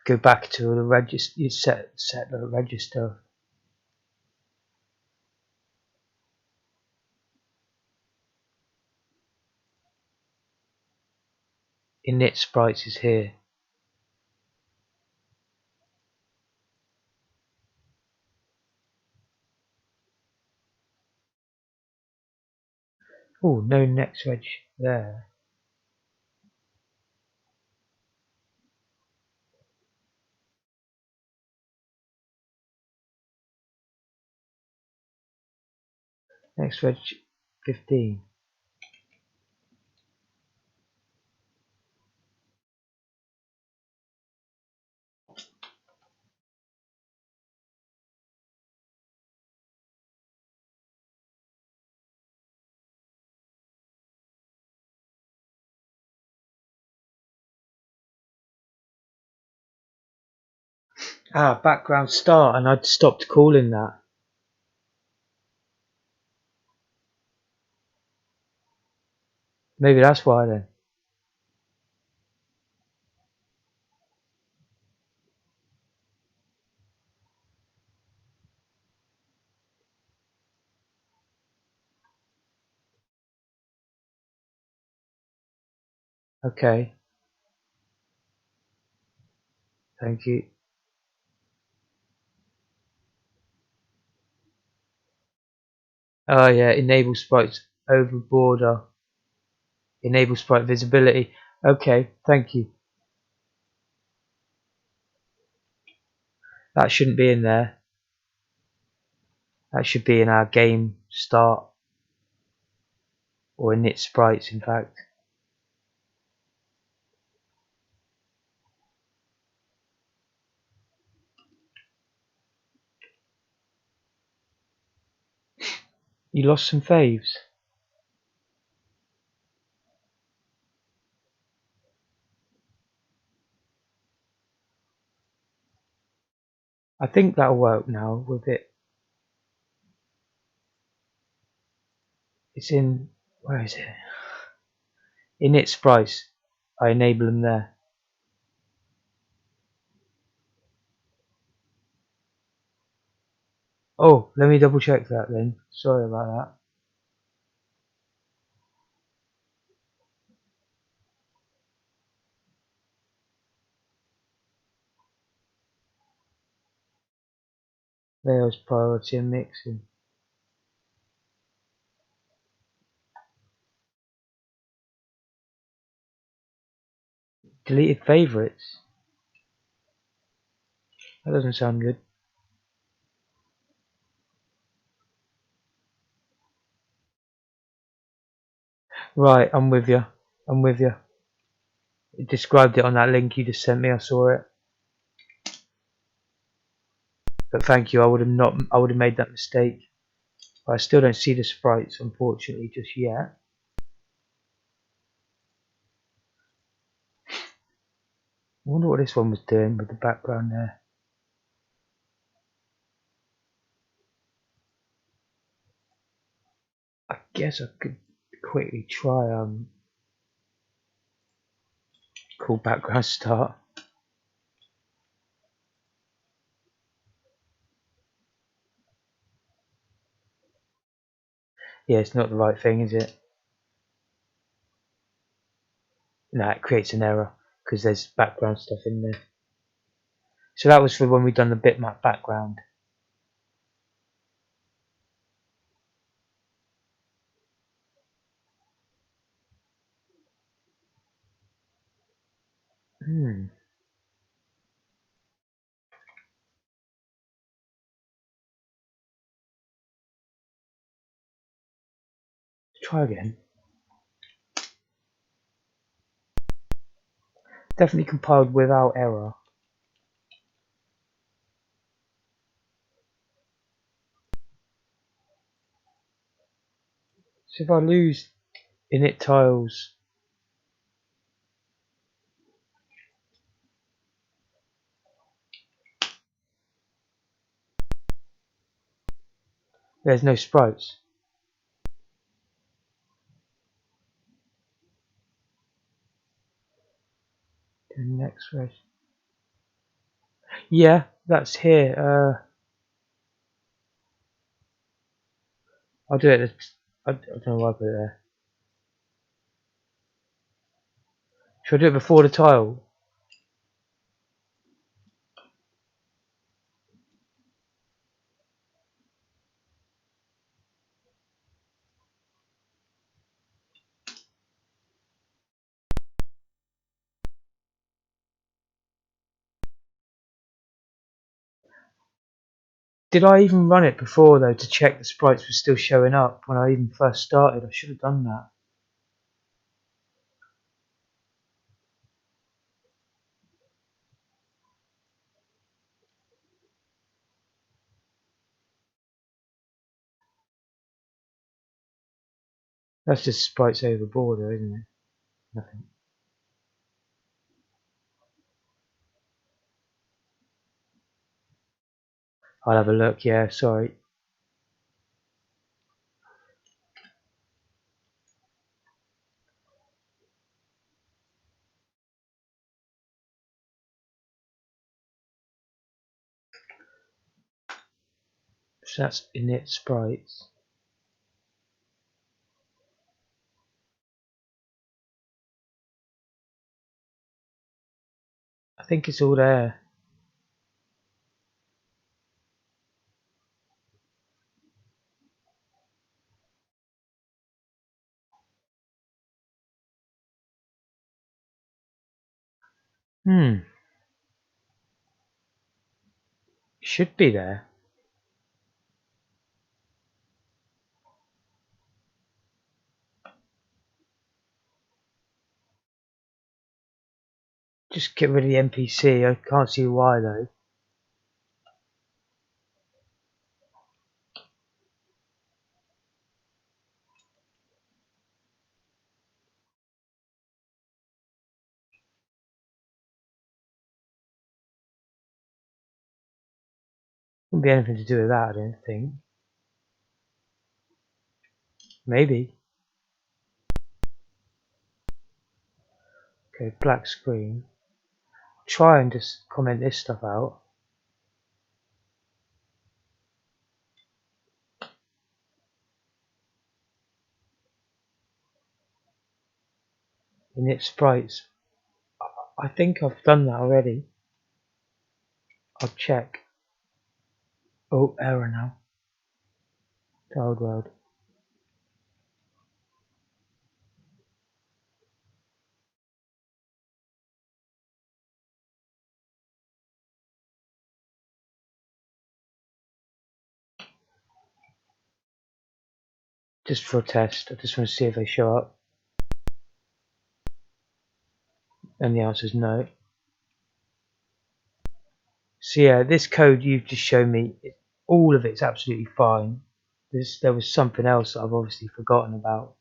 go back to the register, set the register? Init sprites is here. Oh, no next reg there. Next reg 15. Ah, background start, and I'd stopped calling that. Maybe that's why then. Okay, thank you. Oh yeah, enable sprites over border. Enable sprite visibility. Okay, thank you. That shouldn't be in there. That should be in our game start. Or init sprites, in fact. You lost some faves. I think that'll work now with it. It's in, where is it? Init sprites. I enable them there. Oh, let me double check that then. Sorry about that. There's priority and mixing. Deleted favorites. That doesn't sound good. Right, I'm with you. I'm with you. It described it on that link you just sent me. I saw it. But thank you. I would have not. I would have made that mistake. But I still don't see the sprites, unfortunately, just yet. I wonder what this one was doing with the background there. I guess I could quickly try cool background start. Yeah, it's not the right thing, is it? No, it creates an error because there's background stuff in there. So that was for when we done the bitmap background. Try again. Definitely compiled without error. So if I lose init tiles, there's no sprites. The next version. Yeah, that's here. I'll do it. I don't know why I put it there. Should I do it before the tile? Did I even run it before though to check the sprites were still showing up when I even first started? I should have done that. That's just sprites over border, isn't it? Nothing. I'll have a look. Yeah, sorry. So that's init sprites. I think it's all there. Should be there. Just get rid of the NPC. I can't see why though. Wouldn't be anything to do with that, I don't think. Maybe. Okay, black screen. Try and just comment this stuff out. init sprites. I think I've done that already. I'll check. Oh, error now. Tiled world. Just for a test. I just want to see if they show up. And the answer is no. So yeah, this code you've just shown me, all of it's absolutely fine. There was something else that I've obviously forgotten about.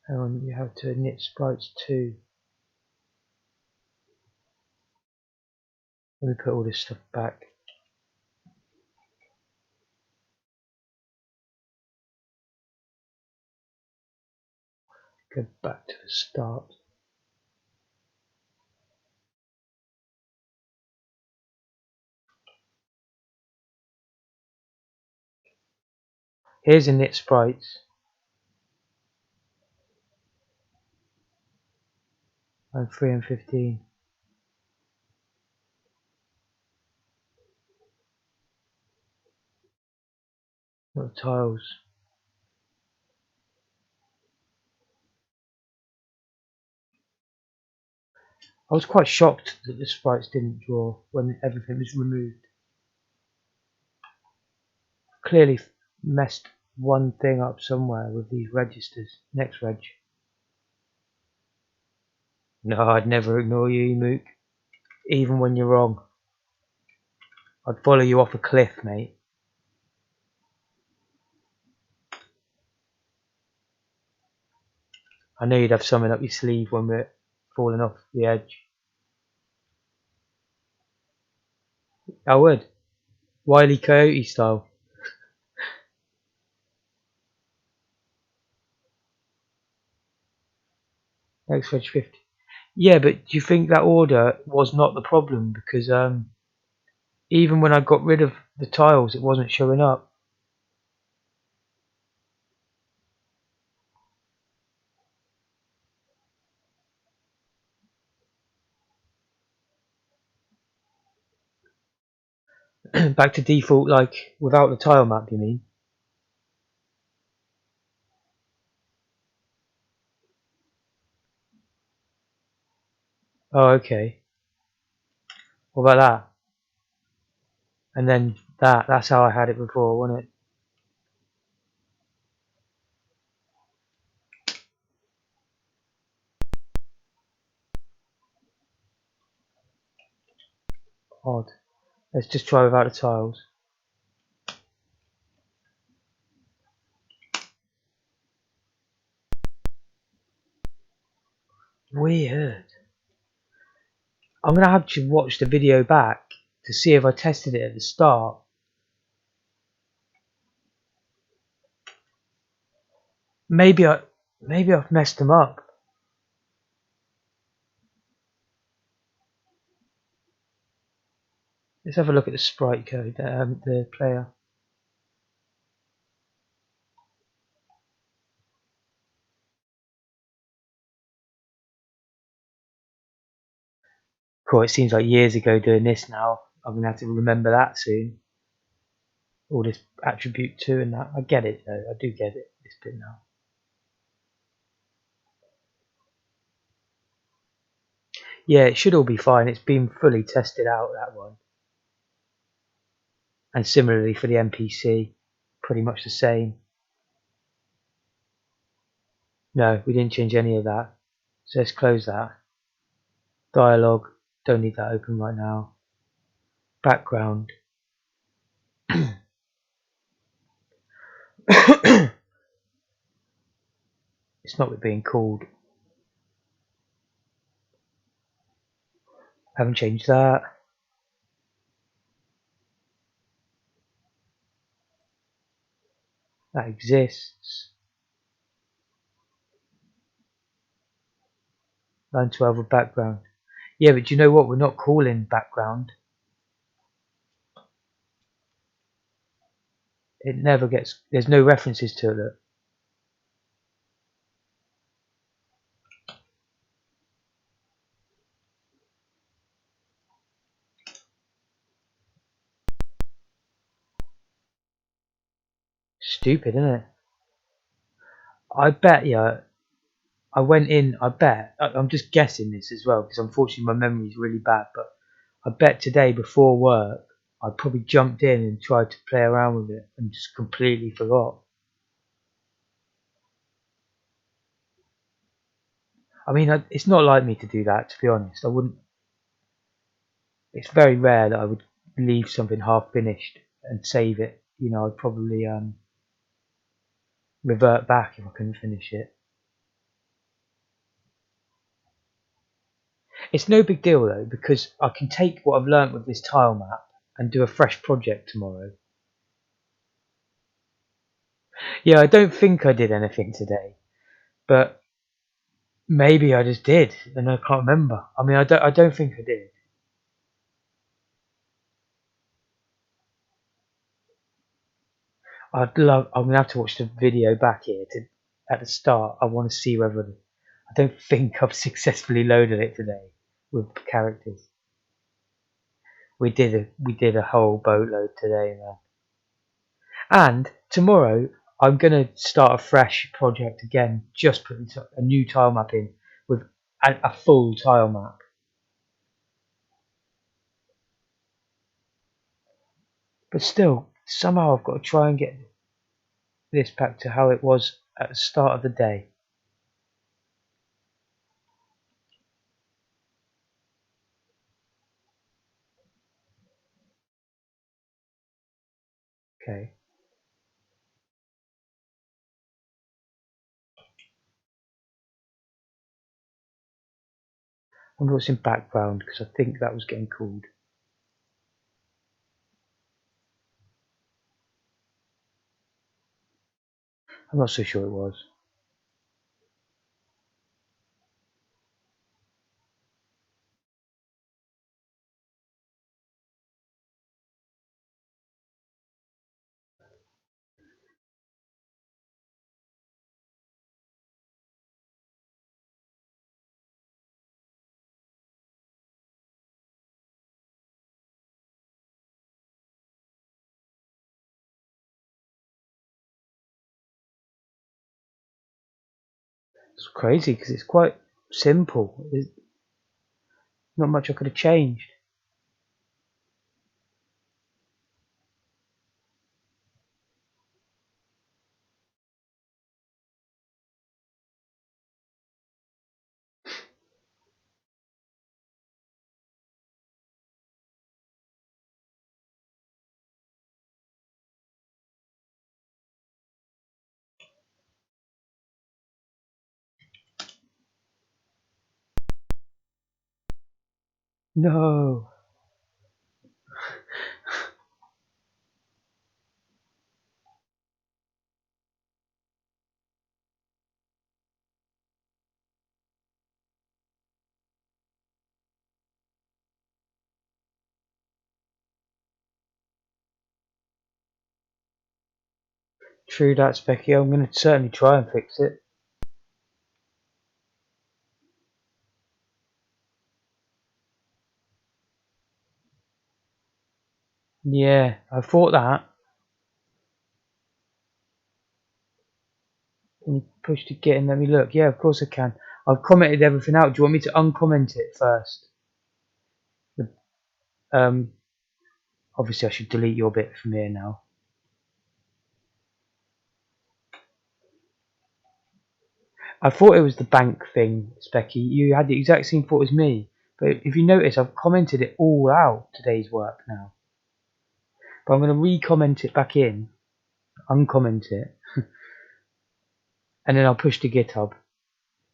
Hang on, you have to init sprites too. Let me put all this stuff back. Go back to the start. Here's init sprites. And 3 and 15. Not the tiles. I was quite shocked that the sprites didn't draw when everything was removed. Clearly messed one thing up somewhere with these registers. Next reg. No, I'd never ignore you, Mook. Even when you're wrong. I'd follow you off a cliff, mate. I know you'd have something up your sleeve when we're falling off the edge. I would. Wile E. Coyote style. Next reg 50. Yeah, but do you think that order was not the problem? Because even when I got rid of the tiles, it wasn't showing up. Back to default, like without the tile map, you mean? Oh, okay. What about that? And then that's how I had it before, wasn't it? Odd. Let's just try without the tiles. Weird. I'm gonna have to watch the video back to see if I tested it at the start. Maybe I've messed them up. Let's have a look at the sprite code, the player. Cool, it seems like years ago doing this now. I'm gonna have to remember that soon. All this attribute 2 and that. I get it though, I do get it, this bit now. Yeah, it should all be fine. It's been fully tested out, that one. And similarly for the NPC, pretty much the same. No, we didn't change any of that. So let's close that. Dialogue, don't need that open right now. Background. It's not being called. Haven't changed that. That exists. Line 12 of background. Yeah, but do you know what? We're not calling background. It never gets. There's no references to it. Stupid, isn't it? I bet you. I went in. I bet. I'm just guessing this as well because unfortunately my memory is really bad. But I bet today before work I probably jumped in and tried to play around with it and just completely forgot. I mean, it's not like me to do that, to be honest. I wouldn't. It's very rare that I would leave something half finished and save it. I'd probably revert back if I couldn't finish it. It's no big deal though because I can take what I've learnt with this tile map and do a fresh project tomorrow. Yeah, I don't think I did anything today, but maybe I just did, and I can't remember. I mean, I don't think I did. I'm gonna have to watch the video back here at the start. I want to see whether I don't think I've successfully loaded it today with characters. We did a whole boatload today, man. And tomorrow I'm gonna start a fresh project again, just putting a new tile map in with a full tile map. But still, somehow I've got to try and get this back to how it was at the start of the day. Okay. I wonder what's in background because I think that was getting called. I'm not so sure it was. It's crazy because it's quite simple. There's not much I could have changed. No. True that, Specky. I'm going to certainly try and fix it. Yeah, I thought that. Can you push to get in? Let me look. Yeah, of course I can. I've commented everything out. Do you want me to uncomment it first? Um, Obviously I should delete your bit from here now. I thought it was the bank thing, Specky. You had the exact same thought as me. But if you notice, I've commented it all out, today's work now. But I'm going to re-comment it back in, uncomment it, and then I'll push to GitHub.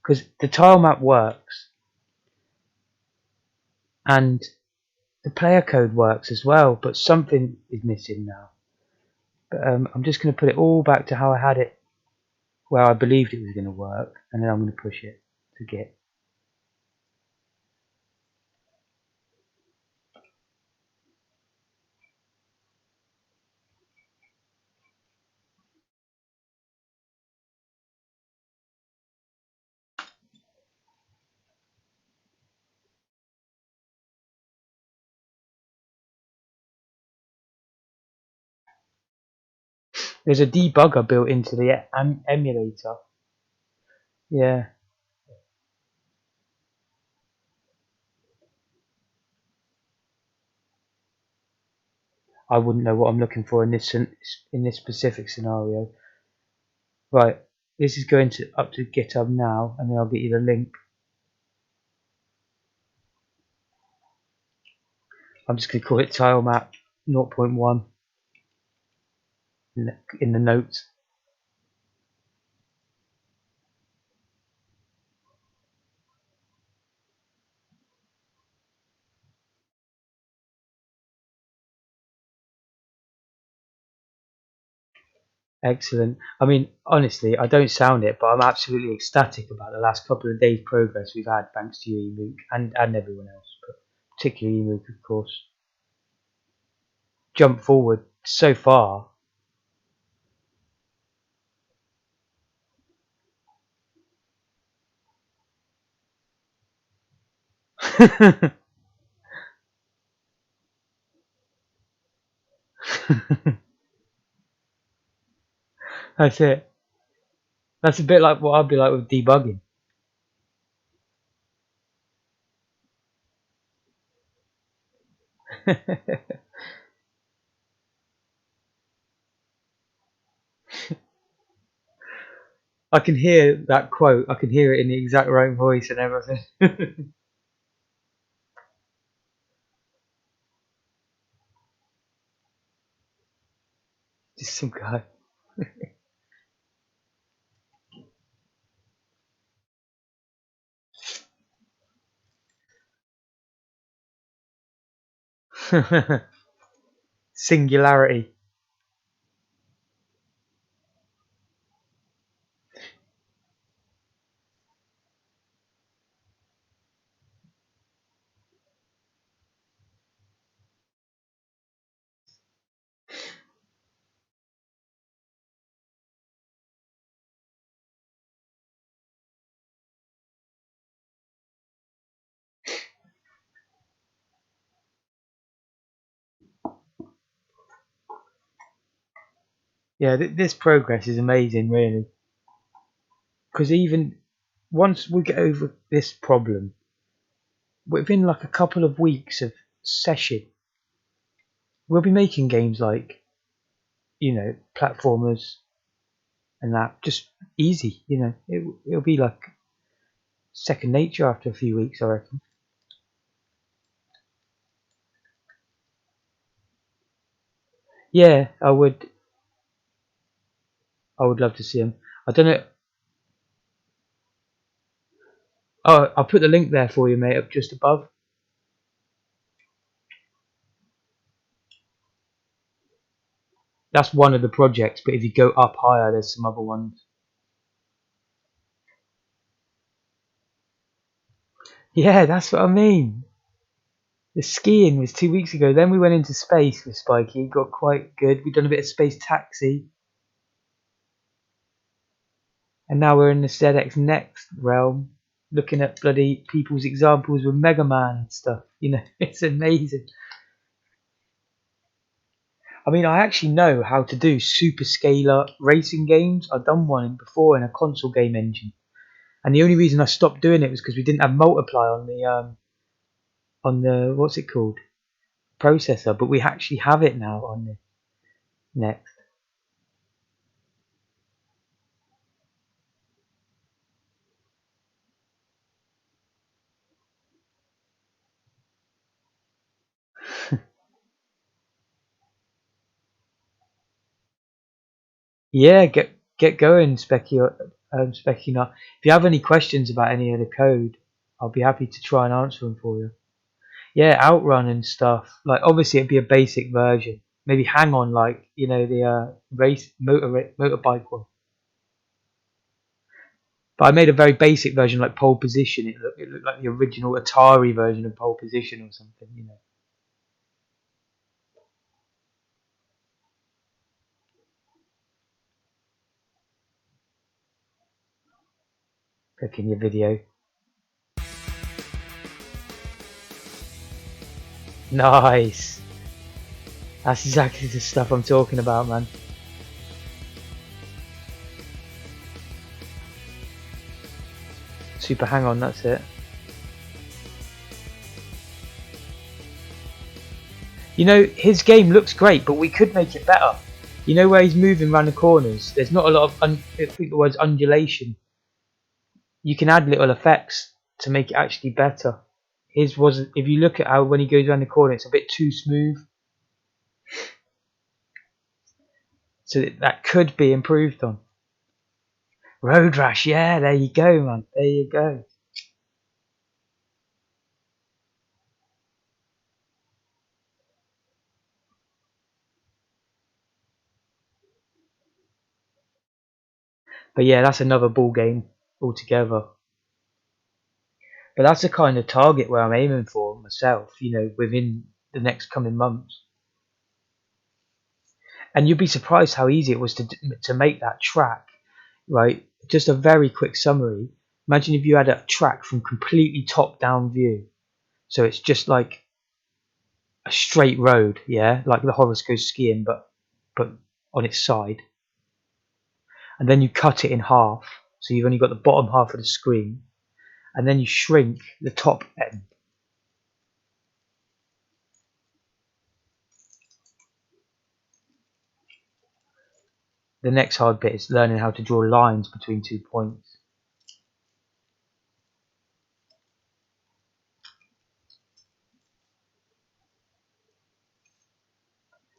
Because the tile map works, and the player code works as well, but something is missing now. But I'm just going to put it all back to how I had it, where I believed it was going to work, and then I'm going to push it to Git. There's a debugger built into the emulator. Yeah. I wouldn't know what I'm looking for in this specific scenario. Right, this is going to up to GitHub now, and then I'll get you the link. I'm just going to call it TileMap 0.1 in the notes. Excellent. I mean, honestly, I don't sound it, but I'm absolutely ecstatic about the last couple of days' progress we've had, thanks to you, Emook, and everyone else, but particularly Emook, of course. Jump forward so far. That's it. That's a bit like what I'd be like with debugging. I can hear that quote. I can hear it in the exact right voice and everything. Just some guy. Singularity. Yeah, this progress is amazing, really. Because even once we get over this problem, within like a couple of weeks of session, we'll be making games like, platformers and that just easy. It'll be like second nature after a few weeks, I reckon. Yeah, I would. I would love to see them. I don't know. Oh, I'll put the link there for you, mate, up just above. That's one of the projects, but if you go up higher, there's some other ones. Yeah, that's what I mean. The skiing was 2 weeks ago. Then we went into space with Spiky. Got quite good. We've done a bit of space taxi, and now we're in the ZX next realm, looking at bloody people's examples with Mega Man and stuff. It's amazing. I mean, I actually know how to do super scalar racing games. I've done one before in a console game engine, and the only reason I stopped doing it was because we didn't have multiply on the what's it called, processor. But we actually have it now on the next. Yeah, get going, Specky. Not. If you have any questions about any of the code, I'll be happy to try and answer them for you. Yeah, Outrun and stuff. Like obviously it'd be a basic version. Maybe Hang On, like the race motorbike one. But I made a very basic version, like Pole Position. It looked like the original Atari version of Pole Position or something. Clicking your video. Nice. That's exactly the stuff I'm talking about, man. Super hang on, that's it. You know, his game looks great, but we could make it better. You know where he's moving around the corners? There's not a lot of, I think the word's undulation. You can add little effects to make it actually better. His was, if you look at how when he goes around the corner, it's a bit too smooth. So that could be improved on. Road Rash, yeah, there you go, man. There you go. But yeah, that's another ball game altogether. But that's the kind of target where I'm aiming for myself, you know, within the next coming months. And you'd be surprised how easy it was to make that track, right? Just a very quick summary. Imagine if you had a track from completely top down view. So it's just like a straight road, yeah, like the Horace goes skiing, but on its side. And then you cut it in half, so you've only got the bottom half of the screen, and then you shrink the top end. The next hard bit is learning how to draw lines between 2 points.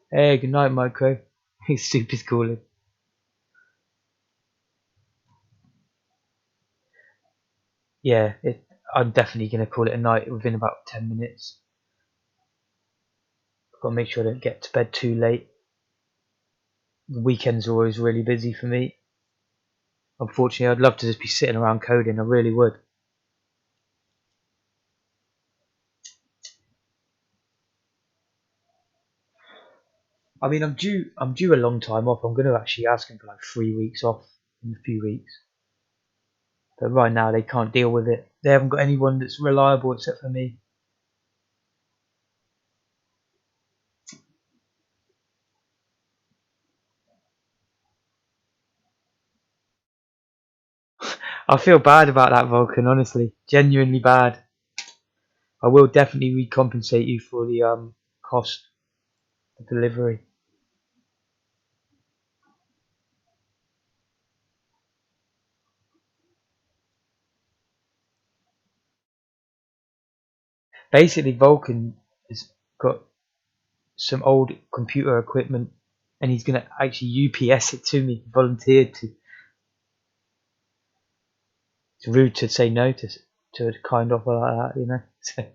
Hey, good night, Micro. He's super calling. Yeah, I'm definitely going to call it a night within about 10 minutes. I've got to make sure I don't get to bed too late. The weekends are always really busy for me. Unfortunately, I'd love to just be sitting around coding. I really would. I mean, I'm due a long time off. I'm going to actually ask him for like 3 weeks off in a few weeks. But right now, they can't deal with it. They haven't got anyone that's reliable except for me. I feel bad about that, Vulcan. Honestly, genuinely bad. I will definitely recompensate you for the cost of delivery. Basically, Vulcan has got some old computer equipment, and he's going to actually UPS it to me. Volunteered to. It's rude to say no to a kind offer like that, you know. So, that's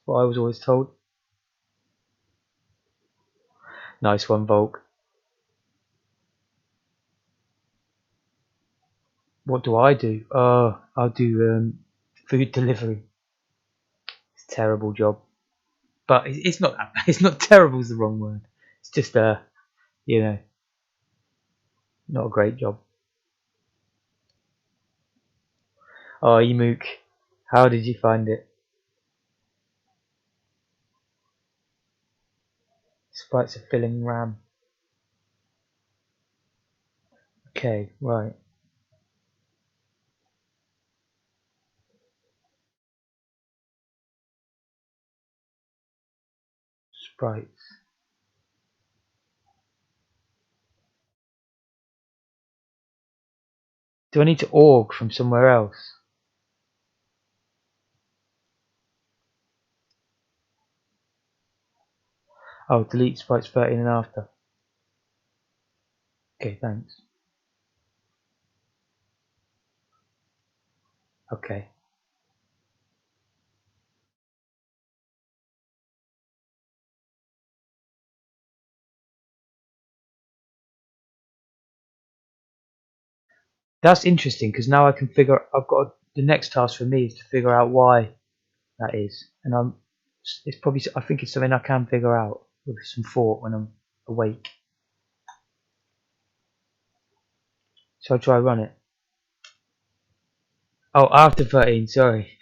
what I was always told. Nice one, Volk. What do I do? Oh, I'll do food delivery. It's a terrible job, but it's not. It's not terrible. Is the wrong word. It's just you know, not a great job. Oh, Emook, how did you find it? Sprites are filling RAM. Okay, right. Sprites. Do I need to org from somewhere else? Oh, delete sprites 13 and after. Okay, thanks. Okay. That's interesting because now I can figure. I've got the next task for me is to figure out why that is, and It's probably. I think it's something I can figure out with some thought when I'm awake. So I'll try run it. Oh, after 13. Sorry.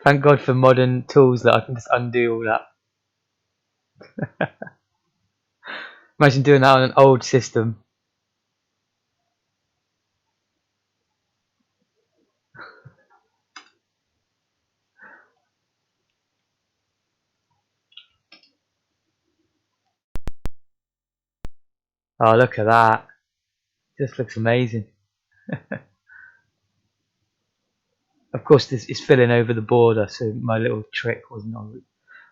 Thank God for modern tools that I can just undo all that. Imagine doing that on an old system. Oh, look at that. Just looks amazing. Of course, this is filling over the border, so my little trick wasn't on.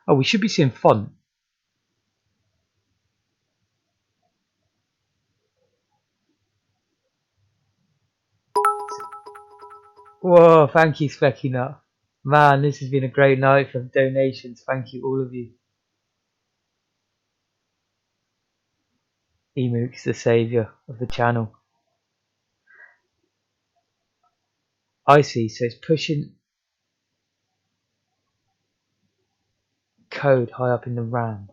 Oh, we should be seeing font. Whoa, thank you, Specky Nut. Man, this has been a great night for donations. Thank you, all of you. Emook's the saviour of the channel. I see, so it's pushing code high up in the RAM.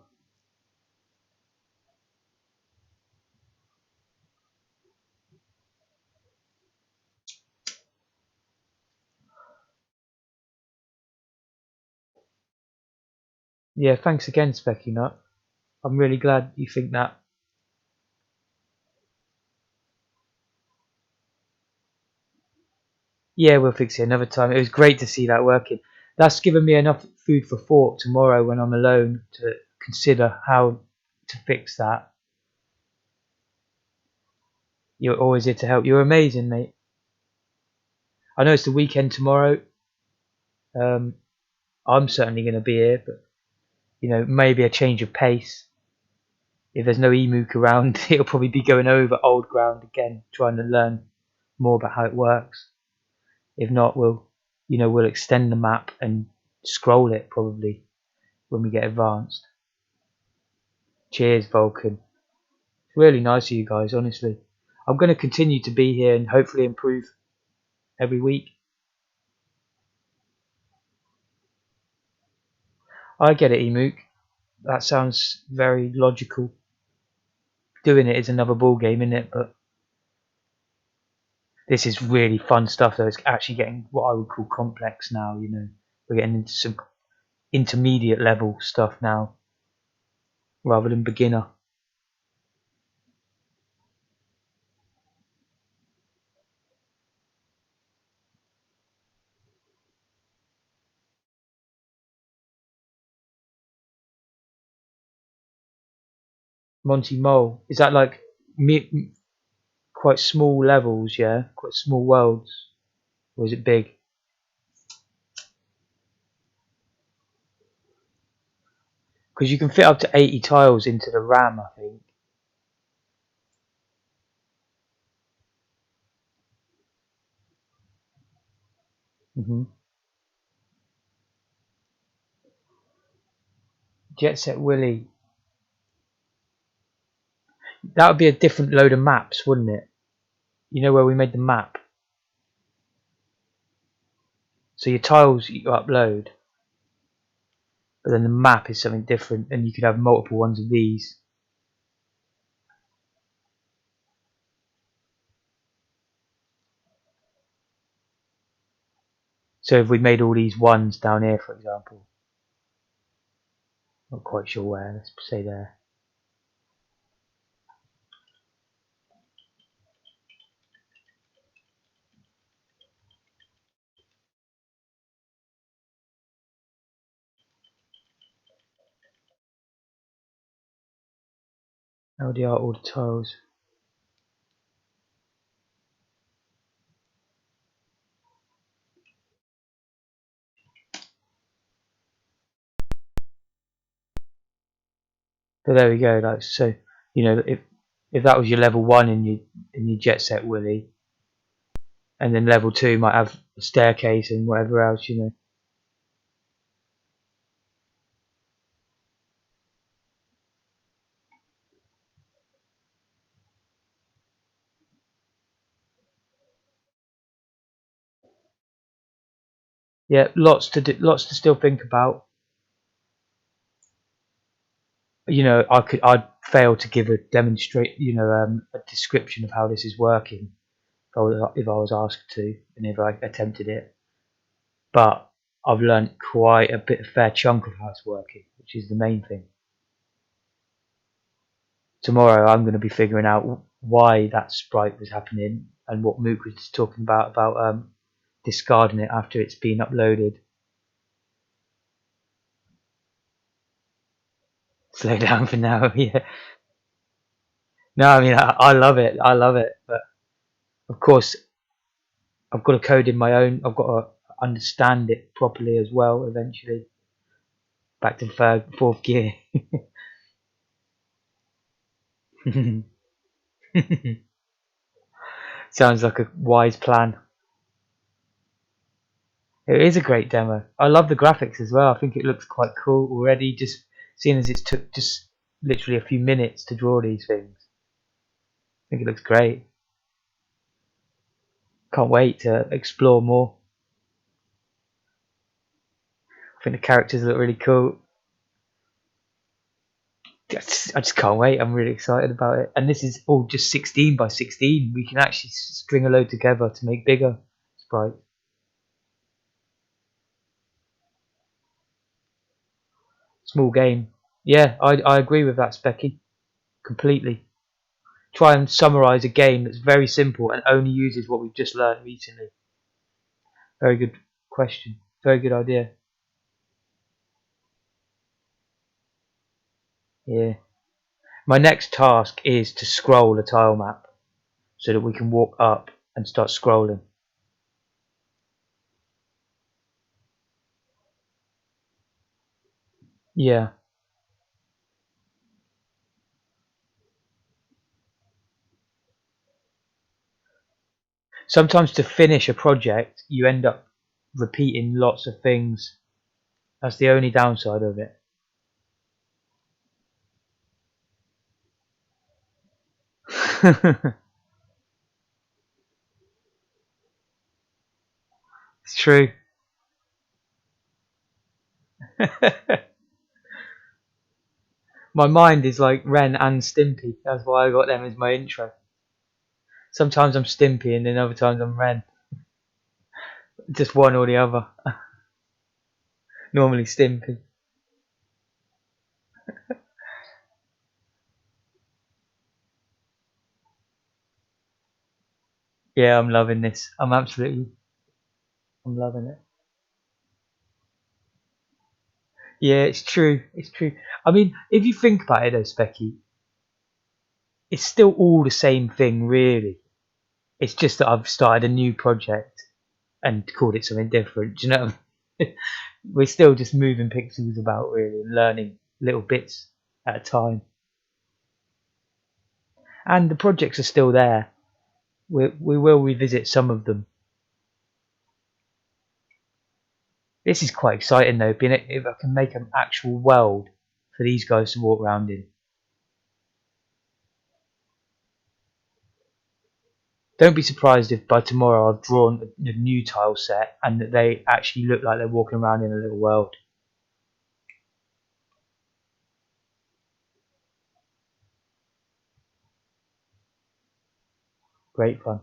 Yeah, thanks again, Specky Nut. I'm really glad you think that. Yeah, we'll fix it another time. It was great to see that working. That's given me enough food for thought tomorrow when I'm alone to consider how to fix that. You're always here to help. You're amazing, mate. I know it's the weekend tomorrow. I'm certainly going to be here, but maybe a change of pace. If there's no Emook around, it'll probably be going over old ground again, trying to learn more about how it works. If not, we'll extend the map and scroll it probably when we get advanced. Cheers, Vulcan. It's really nice of you guys, honestly. I'm going to continue to be here and hopefully improve every week. I get it, Emook. That sounds very logical. Doing it is another ball game, isn't it? But this is really fun stuff, though. It's actually getting what I would call complex now. We're getting into some intermediate level stuff now, rather than beginner. Monty Mole, is that like quite small levels? Yeah, quite small worlds, or is it big? Because you can fit up to 80 tiles into the RAM, I think. Jet Set Willy. That would be a different load of maps, wouldn't it? You know where we made the map? So your tiles you upload, but then the map is something different, and you could have multiple ones of these. So if we made all these ones down here, for example, not quite sure where, let's say there. LDR all the tiles. So there we go. Like so, if that was your level 1 in your Jet Set Willy, and then level 2 might have a staircase and whatever else. Yeah, lots to still think about. I'd fail to give a a description of how this is working if I was asked to, and if I attempted it. But I've learnt quite a fair chunk of how it's working, which is the main thing. Tomorrow I'm going to be figuring out why that sprite was happening and what Mook was talking about discarding it after it's been uploaded. Slow down for now, yeah. No, I mean I love it. I love it, but of course I've got to code in my own. I've got to understand it properly as well. Eventually, back to fourth gear. Sounds like a wise plan. It is a great demo. I love the graphics as well. I think it looks quite cool already. Just seeing as it took just literally a few minutes to draw these things. I think it looks great. Can't wait to explore more. I think the characters look really cool. I just can't wait. I'm really excited about it. And this is all just 16 by 16. We can actually string a load together to make bigger sprites. Small game. Yeah, I agree with that, Specky. Completely. Try and summarise a game that's very simple and only uses what we've just learned recently. Very good question. Very good idea. Yeah. My next task is to scroll a tile map so that we can walk up and start scrolling. Yeah. Sometimes to finish a project, you end up repeating lots of things. That's the only downside of it. It's true. My mind is like Ren and Stimpy. That's why I got them as my intro. Sometimes I'm Stimpy and then other times I'm Ren. Just one or the other. Normally Stimpy. Yeah, I'm loving this. I'm loving it. Yeah, it's true. It's true. I mean, if you think about it though, Specky, it's still all the same thing, really. It's just that I've started a new project and called it something different. Do you know? We're still just moving pixels about, really, and learning little bits at a time. And the projects are still there. We will revisit some of them. This is quite exciting though, being if I can make an actual world for these guys to walk around in. Don't be surprised if by tomorrow I've drawn a new tile set and that they actually look like they're walking around in a little world. Great fun.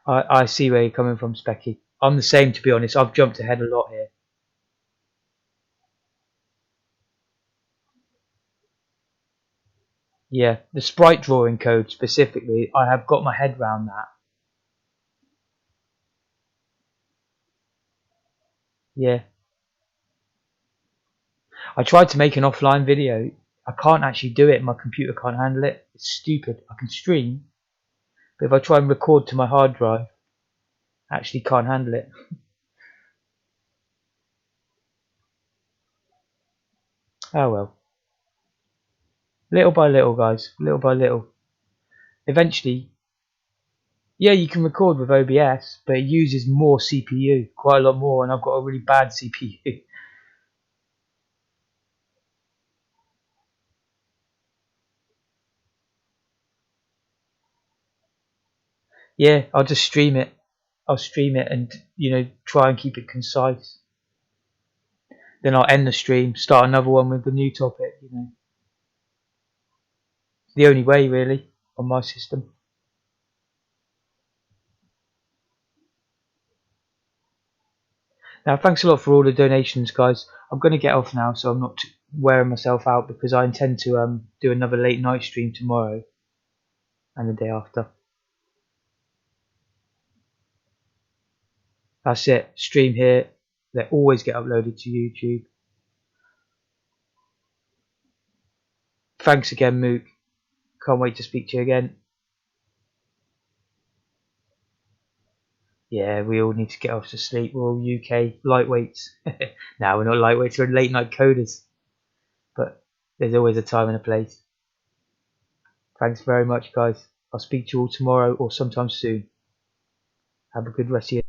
I see where you're coming from, Specky. I'm the same, to be honest. I've jumped ahead a lot here. Yeah, the sprite drawing code specifically, I have got my head around that. Yeah. I tried to make an offline video. I can't actually do it. My computer can't handle it. It's stupid. I can stream, but if I try and record to my hard drive, I actually can't handle it. Oh well. Little by little, guys. Little by little. Eventually, yeah, you can record with OBS, but it uses more CPU, quite a lot more, and I've got a really bad CPU. Yeah, I'll just stream it. I'll stream it and try and keep it concise. Then I'll end the stream, start another one with the new topic. the only way really on my system. Now, thanks a lot for all the donations, guys. I'm going to get off now, so I'm not wearing myself out because I intend to do another late night stream tomorrow and the day after. That's it. Stream here. They always get uploaded to YouTube. Thanks again, Mook. Can't wait to speak to you again. Yeah, we all need to get off to sleep. We're all UK lightweights. Now we're not lightweights, we're late night coders. But there's always a time and a place. Thanks very much, guys. I'll speak to you all tomorrow or sometime soon. Have a good rest of your